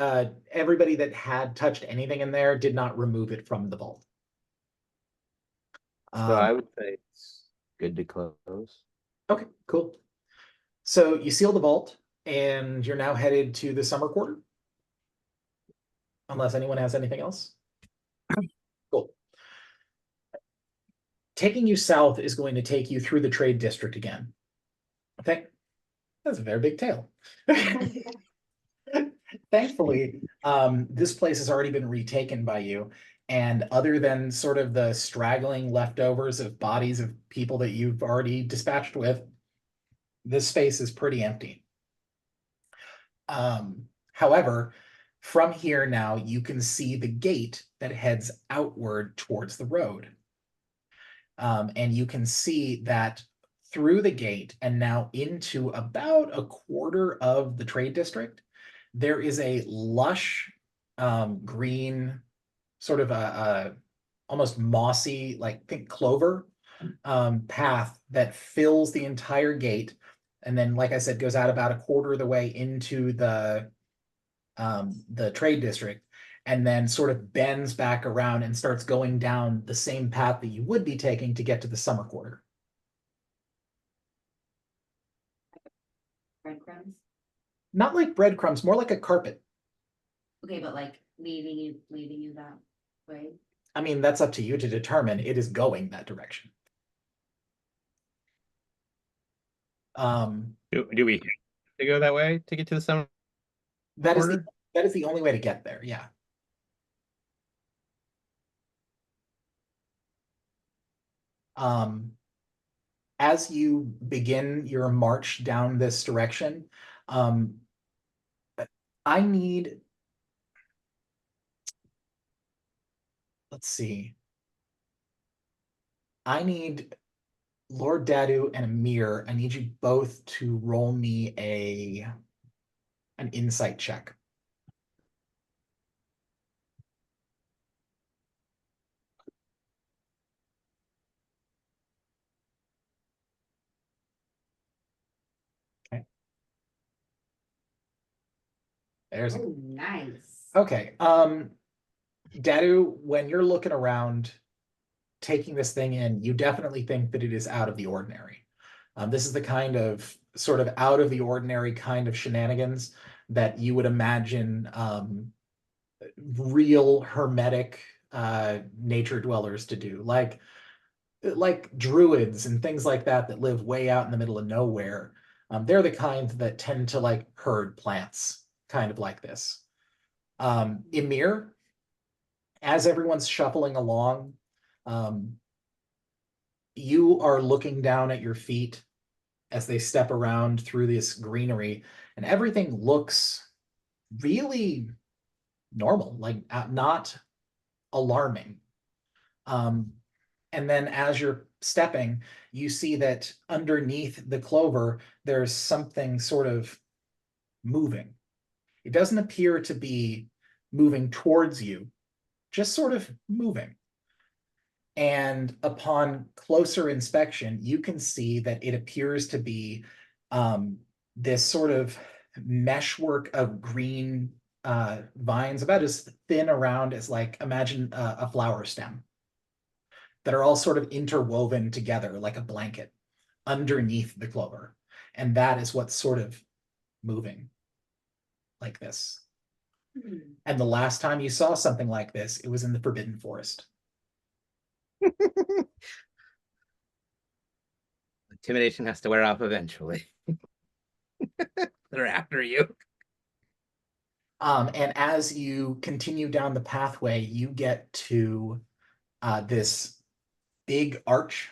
Everybody that had touched anything in there did not remove it from the vault. So I would say it's good to close. Okay, cool. So you seal the vault and you're now headed to the summer quarter. Unless anyone has anything else. Cool. Taking you south is going to take you through the trade district again. Okay. That's a very big tail. Thankfully, this place has already been retaken by you. And other than sort of the straggling leftovers of bodies of people that you've already dispatched with, this space is pretty empty. However, from here now, you can see the gate that heads outward towards the road. And you can see that through the gate and now into about a quarter of the trade district, there is a lush green, sort of a almost mossy, like think clover path that fills the entire gate. And then, like I said, goes out about a quarter of the way into the trade district, and then sort of bends back around and starts going down the same path that you would be taking to get to the summer quarter. Breadcrumbs? Not like breadcrumbs, more like a carpet. Okay, but like leading you that way. I mean, that's up to you to determine. It is going that direction. Do we have to go that way to get to the summer? That is Quarter? that is the only way to get there, yeah. As you begin your march down this direction, I need, let's see. I need Lord Dadu and Amir. I need you both to roll me an insight check. Okay. There's Oh, nice. okay. Dadu, when you're looking around, taking this thing in, you definitely think that it is out of the ordinary. This is the kind of sort of out of the ordinary kind of shenanigans that you would imagine real hermetic nature dwellers to do, like druids and things like that that live way out in the middle of nowhere. They're the kind that tend to like herd plants, kind of like this. Ymir, as everyone's shuffling along, you are looking down at your feet as they step around through this greenery, and everything looks really normal, like not alarming. And then as you're stepping, you see that underneath the clover, there's something sort of moving. It doesn't appear to be moving towards you, just sort of moving. And upon closer inspection, you can see that it appears to be this sort of meshwork of green vines, about as thin around as, like, imagine a flower stem, that are all sort of interwoven together like a blanket underneath the clover. And that is what's sort of moving like this. And the last time you saw something like this, it was in the Forbidden Forest. Intimidation has to wear off eventually. They're after you. And as you continue down the pathway, you get to this big arch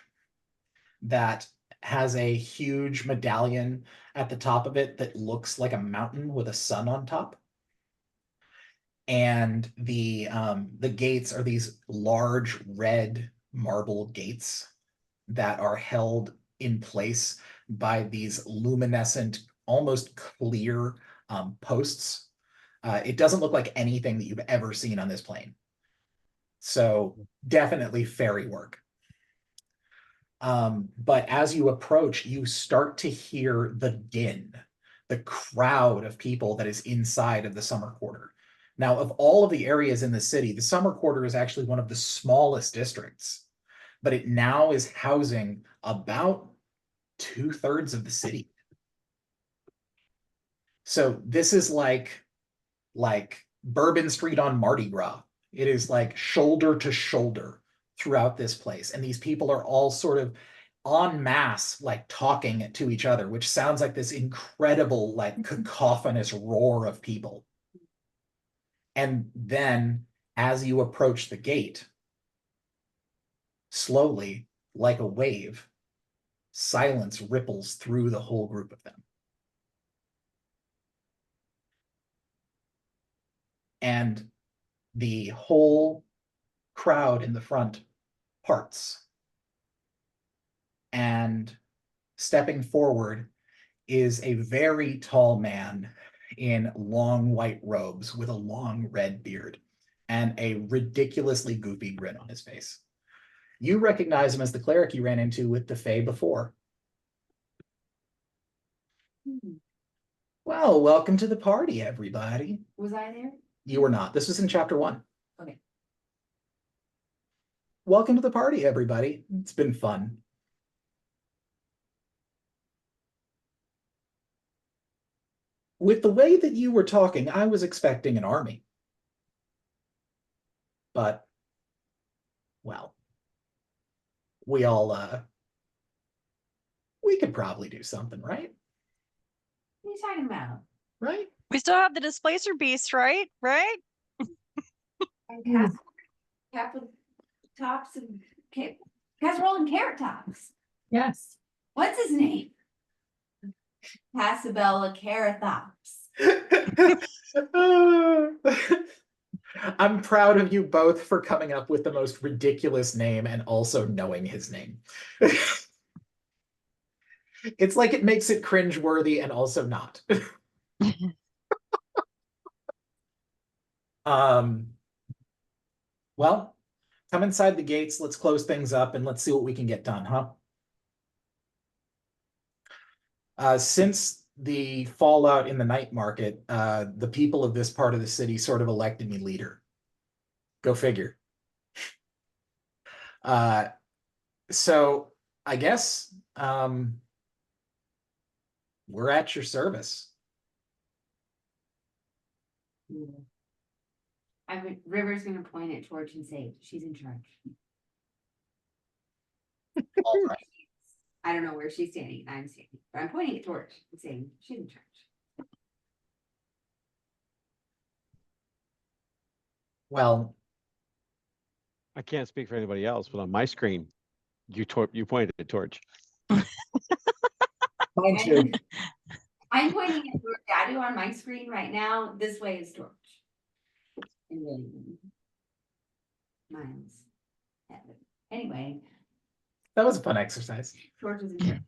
that has a huge medallion at the top of it that looks like a mountain with a sun on top. And the gates are these large red marble gates that are held in place by these luminescent, almost clear posts. It doesn't look like anything that you've ever seen on this plane. So definitely fairy work. But as you approach, you start to hear the din, the crowd of people that is inside of the summer quarter. Now, of all of the areas in the city, the summer quarter is actually one of the smallest districts, but it now is housing about 2/3 of the city. So this is like Bourbon Street on Mardi Gras. It is like shoulder to shoulder throughout this place. And these people are all sort of en masse, like talking to each other, which sounds like this incredible, like cacophonous roar of people. And then as you approach the gate, slowly, like a wave, silence ripples through the whole group of them. And the whole crowd in the front parts. And stepping forward is a very tall man in long white robes with a long red beard and a ridiculously goofy grin on his face. You recognize him as the cleric you ran into with the Fae before. Well, welcome to the party, everybody. Was I there? You were not. This was in chapter 1. Okay. Welcome to the party, everybody. It's been fun. With the way that you were talking, I was expecting an army. But, well, we could probably do something, right? What are you talking about? Right? We still have the displacer beast, right? Right? And cap with tops and casserole and carrot tops. Yes. What's his name? Passabella Caratops. I'm proud of you both for coming up with the most ridiculous name and also knowing his name. It's like it makes it cringeworthy and also not. Well, come inside the gates, let's close things up and let's see what we can get done, huh? Since the fallout in the night market, the people of this part of the city sort of elected me leader. Go figure. So I guess we're at your service. River's gonna point at Torch and say, she's in charge. All right. I don't know where she's standing, I'm standing, but I'm pointing at Torch and saying, she's in charge. Well, I can't speak for anybody else, but on my screen, you pointed at Torch. mine too. I'm pointing at Torch Dadu on my screen right now, this way is Torch. And then Miles. Anyway, That was a fun exercise. Torch is in charge.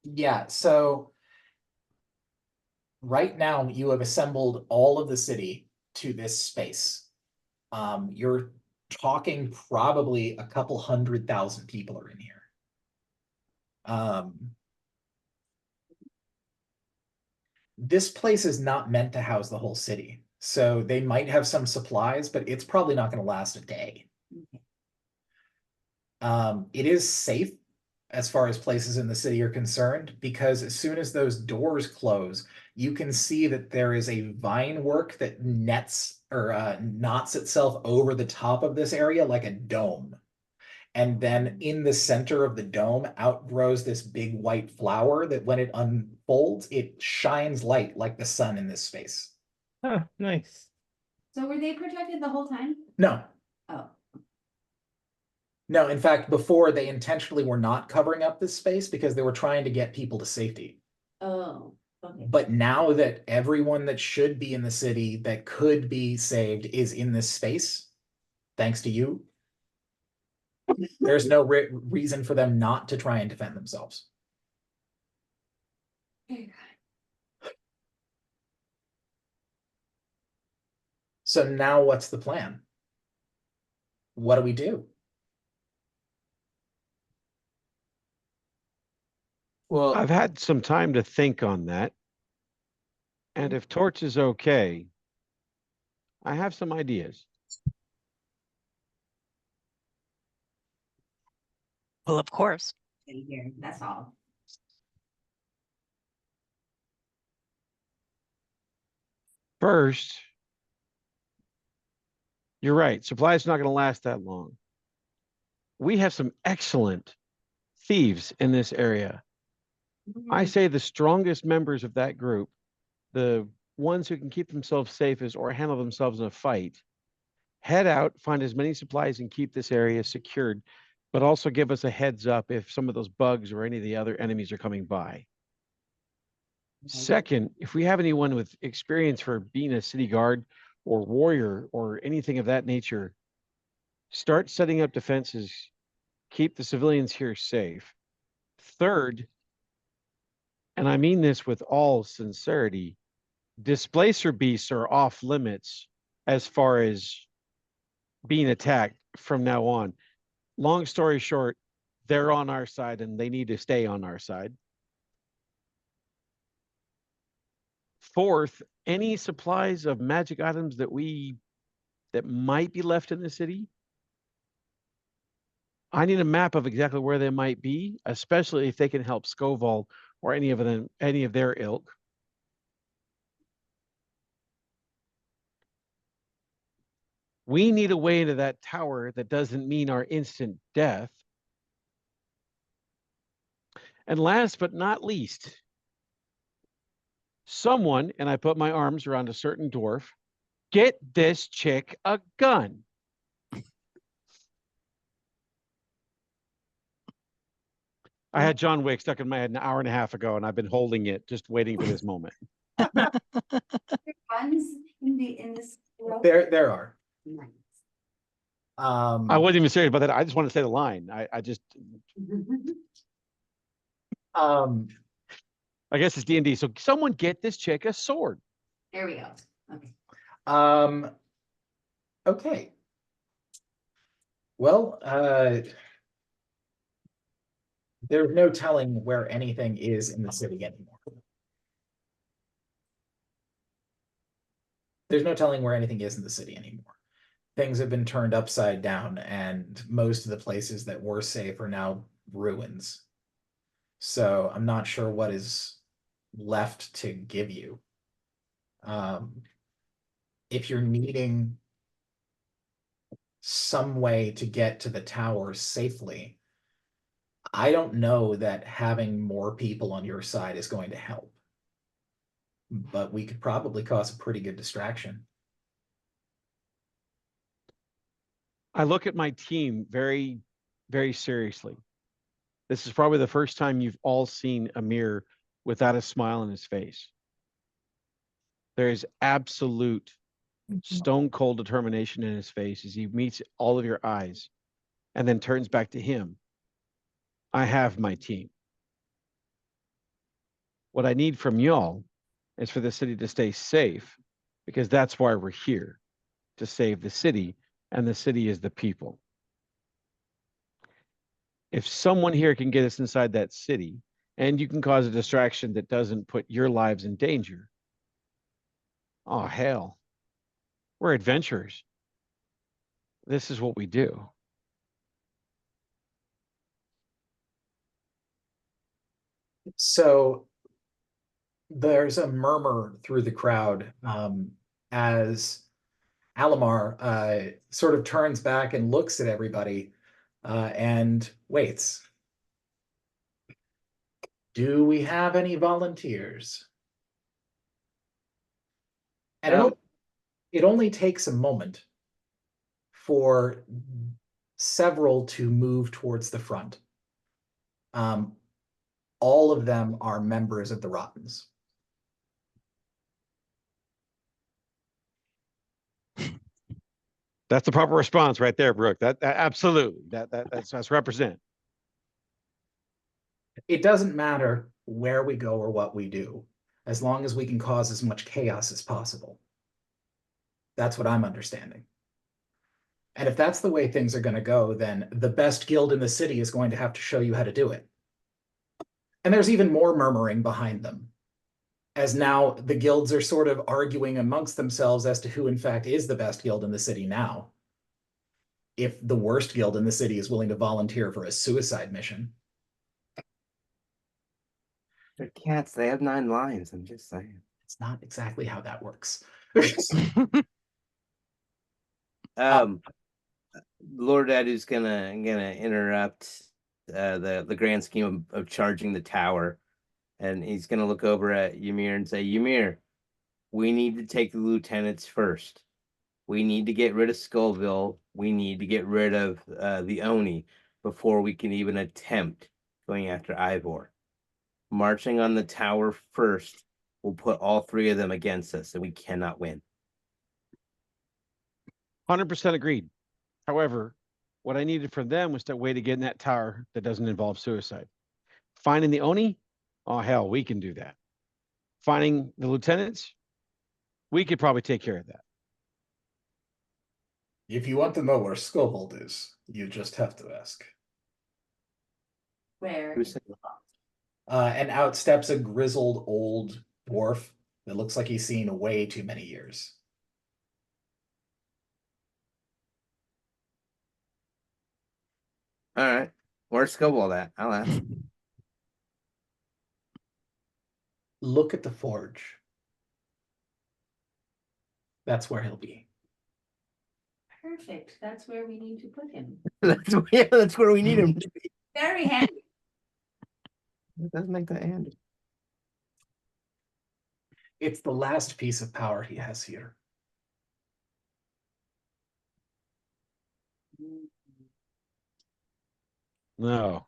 Yeah, so right now you have assembled all of the city to this space. You're talking probably a couple 100,000 people are in here. This place is not meant to house the whole city, so they might have some supplies, but it's probably not going to last a day. Okay. It is safe as far as places in the city are concerned, because as soon as those doors close, you can see that there is a vine work that nets or knots itself over the top of this area like a dome. And then in the center of the dome outgrows this big white flower that when it unfolds, it shines light like the sun in this space. Huh, nice. So were they protected the whole time? No, Oh, no, in fact, before they intentionally were not covering up this space because they were trying to get people to safety. oh, okay. But now that everyone that should be in the city that could be saved is in this space, thanks to you, there's no reason for them not to try and defend themselves. So now what's the plan? What do we do? Well, I've had some time to think on that. And if Torch is okay, I have some ideas. Well, of course. Here, that's all. First, you're right. Supply's not going to last that long. We have some excellent thieves in this area. I say the strongest members of that group, the ones who can keep themselves safest or handle themselves in a fight, head out, find as many supplies and keep this area secured, but also give us a heads up if some of those bugs or any of the other enemies are coming by. Second, if we have anyone with experience for being a city guard or warrior or anything of that nature, start setting up defenses, keep the civilians here safe. Third, and I mean this with all sincerity, displacer beasts are off limits as far as being attacked from now on. Long story short, they're on our side and they need to stay on our side. Fourth, any supplies of magic items that might be left in the city, I need a map of exactly where they might be, especially if they can help Scoval or any of their ilk. We need a way into that tower that doesn't mean our instant death. And last but not least, someone, and I put my arms around a certain dwarf, get this chick a gun. I had John Wick stuck in my head an hour and a half ago, and I've been holding it, just waiting for this moment. Guns in this world? There are. Nice. I wasn't even serious about that. I just want to say the line. I guess it's D&D. So someone get this chick a sword. There we go. Okay. Okay. Well, there's no telling where anything is in the city anymore. There's no telling where anything is in the city anymore. Things have been turned upside down, and most of the places that were safe are now ruins. So I'm not sure what is left to give you. If you're needing some way to get to the tower safely, I don't know that having more people on your side is going to help. But we could probably cause a pretty good distraction. I look at my team very, very seriously. This is probably the first time you've all seen Amir without a smile on his face. There is absolute stone cold determination in his face as he meets all of your eyes and then turns back to him. I have my team. What I need from y'all is for the city to stay safe, because that's why we're here, to save the city, and the city is the people. If someone here can get us inside that city, and you can cause a distraction that doesn't put your lives in danger, oh hell, we're adventurers. This is what we do. So there's a murmur through the crowd as Alamar sort of turns back and looks at everybody and waits. Do we have any volunteers? And it only takes a moment for several to move towards the front. All of them are members of the Rottens. That's the proper response right there, Brooke. That absolutely. That's represent. It doesn't matter where we go or what we do, as long as we can cause as much chaos as possible. That's what I'm understanding. And if that's the way things are going to go, then the best guild in the city is going to have to show you how to do it. And there's even more murmuring behind them, as now the guilds are sort of arguing amongst themselves as to who in fact is the best guild in the city now. If the worst guild in the city is willing to volunteer for a suicide mission. They're cats. They have 9 lives. I'm just saying. It's not exactly how that works. Lord Edu's gonna interrupt the grand scheme of charging the tower, and he's gonna look over at Ymir and say, Ymir, we need to take the lieutenants first. We need to get rid of Skullville. We need to get rid of the Oni before we can even attempt going after Ivor. Marching on the tower first will put all 3 of them against us, and we cannot win. 100% agreed. However, what I needed from them was a way to get in that tower that doesn't involve suicide. Finding the Oni, oh hell, we can do that. Finding the lieutenants, we could probably take care of that. If you want to know where Scovold is, you just have to ask. Where? Who said And out steps a grizzled old dwarf that looks like he's seen way too many years. All right. Where's Skullville at? I'll ask. Look at the forge. That's where he'll be. Perfect. That's where we need to put him. That's where we need him to be. Very handy. It does make that handy. It's the last piece of power he has here. No.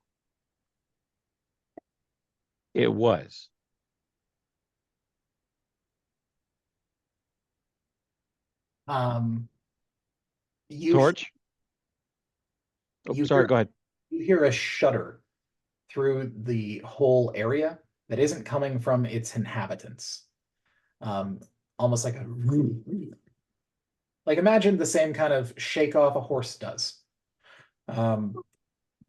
It was. You Torch? Oh, you sorry, hear- go ahead. You hear a shudder through the whole area that isn't coming from its inhabitants. Almost like a like imagine the same kind of shake off a horse does.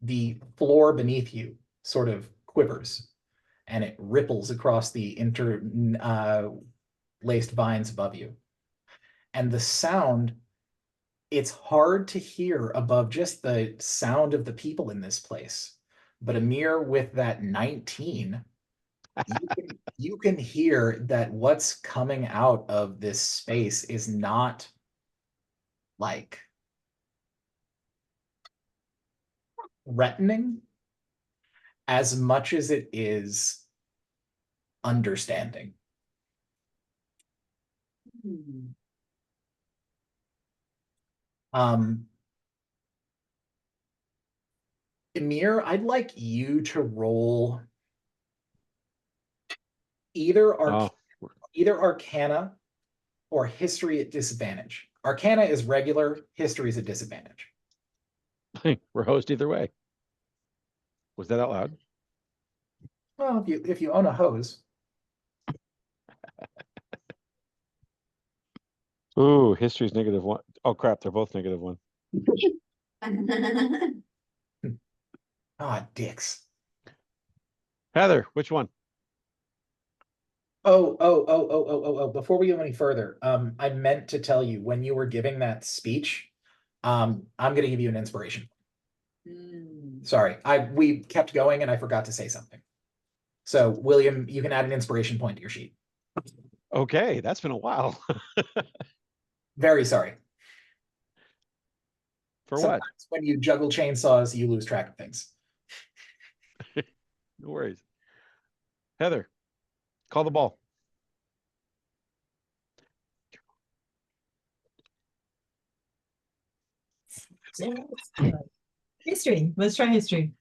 The floor beneath you sort of quivers and it ripples across the interlaced vines above you. And the sound, it's hard to hear above just the sound of the people in this place. But Amir with that 19, you can hear that what's coming out of this space is not like threatening as much as it is understanding. Hmm. Emir, I'd like you to roll either Oh, Arcana or History at disadvantage. Arcana is regular, History is a disadvantage. we're host either way. Was that out loud? Well, if you own a hose. Ooh, history's -1. Oh crap, they're both -1. Ah, dicks. Heather, which one? Oh, before we go any further, I meant to tell you when you were giving that speech, I'm gonna give you an inspiration. Hmm. Sorry, we kept going and I forgot to say something. So William, you can add an inspiration point to your sheet. Okay, that's been a while. Very sorry. For what? Sometimes when you juggle chainsaws, you lose track of things. No worries. Heather, call the ball. History. Let's try history.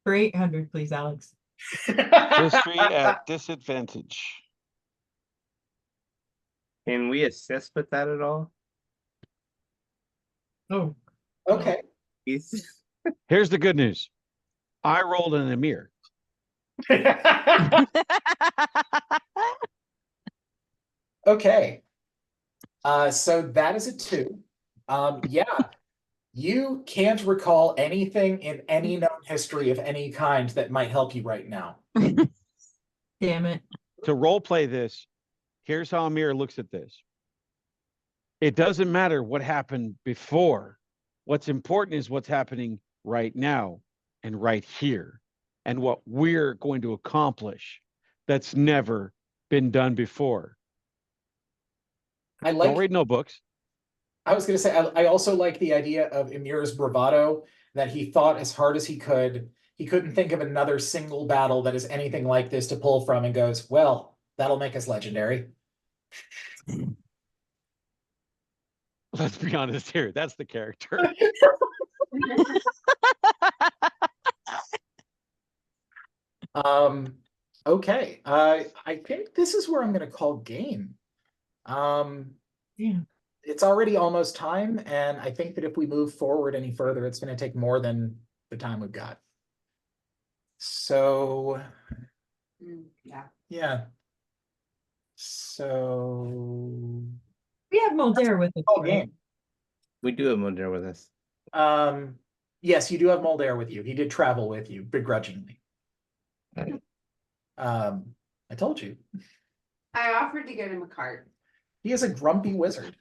For 800, please, Alex. History at disadvantage. Can we assist with that at all? Oh, Okay. He's Here's the good news. I rolled an Amir. Okay. So that is a 2. Yeah. You can't recall anything in any known history of any kind that might help you right now. damn it. To role play this, here's how Amir looks at this. It doesn't matter what happened before. What's important is what's happening right now and right here, and what we're going to accomplish that's never been done before. I Don't like read no books. I was going to say, I also like the idea of Emir's bravado, that he thought as hard as he could. He couldn't think of another single battle that is anything like this to pull from, and goes, well, that'll make us legendary. Let's be honest here. That's the character. Okay. I think this is where I'm going to call game. Yeah. It's already almost time, and I think that if we move forward any further, it's going to take more than the time we've got. So, Yeah. yeah. So, We have Mulder with us. oh, right? game. we do have Mulder with us. Yes, you do have Mulder with you. He did travel with you begrudgingly. I told you. I offered to get him a cart. He is a grumpy wizard.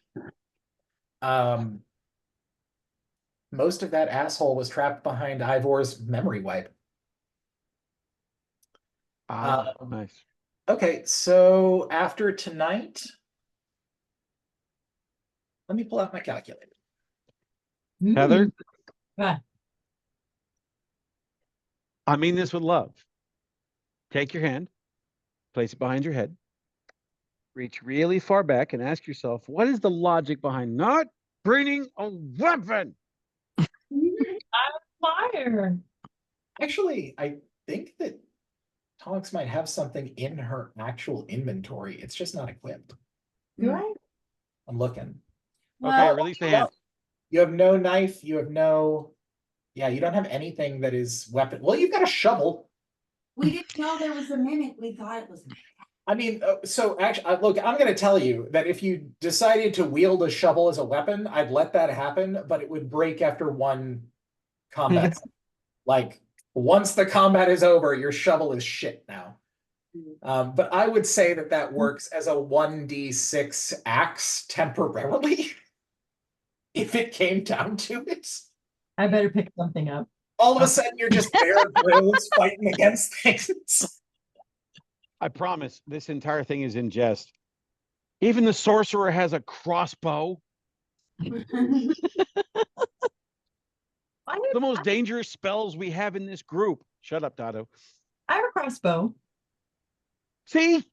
Most of that asshole was trapped behind Ivor's memory wipe. Nice. Okay, so after tonight, let me pull out my calculator. Heather, Ah, I mean this with love. Take your hand, place it behind your head, reach really far back and ask yourself, what is the logic behind not bringing a weapon? fire. Actually, I think that Tonks might have something in her actual inventory. It's just not equipped. Do I? I'm looking. Okay, release the hand. You have no knife. You have no. Yeah, you don't have anything that is weapon. Well, you've got a shovel. We didn't know there was a mimic. We thought it was a mimic. I mean, so actually, look, I'm going to tell you that if you decided to wield a shovel as a weapon, I'd let that happen, but it would break after one combat. Like, once the combat is over, your shovel is shit now. But I would say that that works as a 1d6 axe temporarily, if it came down to it. I better pick something up. All of a sudden, you're just Bear Grylls fighting against things. I promise this entire thing is in jest. Even the sorcerer has a crossbow. The most dangerous spells we have in this group. Shut up, Dotto. I have a crossbow. See?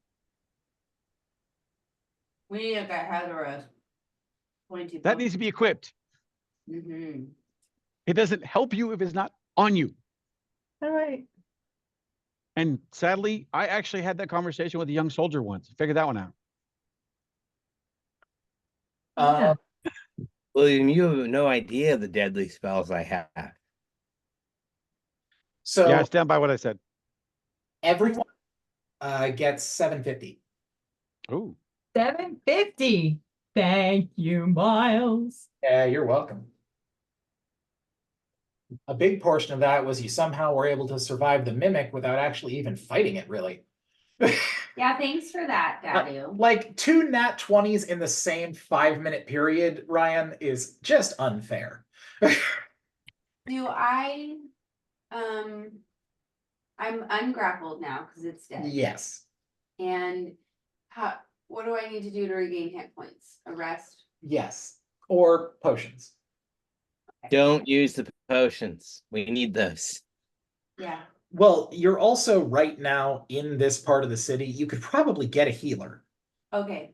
We need to get Heather a pointy. That needs to be equipped. Mm-hmm. It doesn't help you if it's not on you. All right. And sadly, I actually had that conversation with a young soldier once. Figured that one out. Uh, William, you have no idea the deadly spells I have. so Yeah, I stand by what I said. everyone gets 750. Ooh. 750. Thank you, Miles. Yeah, you're welcome. A big portion of that was you somehow were able to survive the mimic without actually even fighting it, really. Yeah, thanks for that, Dadu. Like 2 nat 20s in the same 5-minute period, Ryan, is just unfair. Do I, I'm ungrappled now because it's dead. Yes. And what do I need to do to regain hit points? A rest? Yes. Or potions. Don't use the potions. We need those. Yeah. Well, you're also right now in this part of the city. You could probably get a healer. Okay.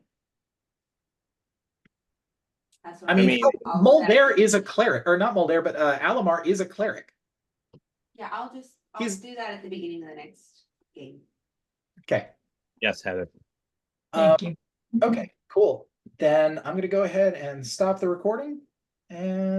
That's what I mean, I'll- Mulder is a cleric, or not Mulder, but Alamar is a cleric. Yeah, I'll He's- do that at the beginning of the next game. Okay. Yes, Heather. Thank you. Okay, cool. Then I'm going to go ahead and stop the recording. And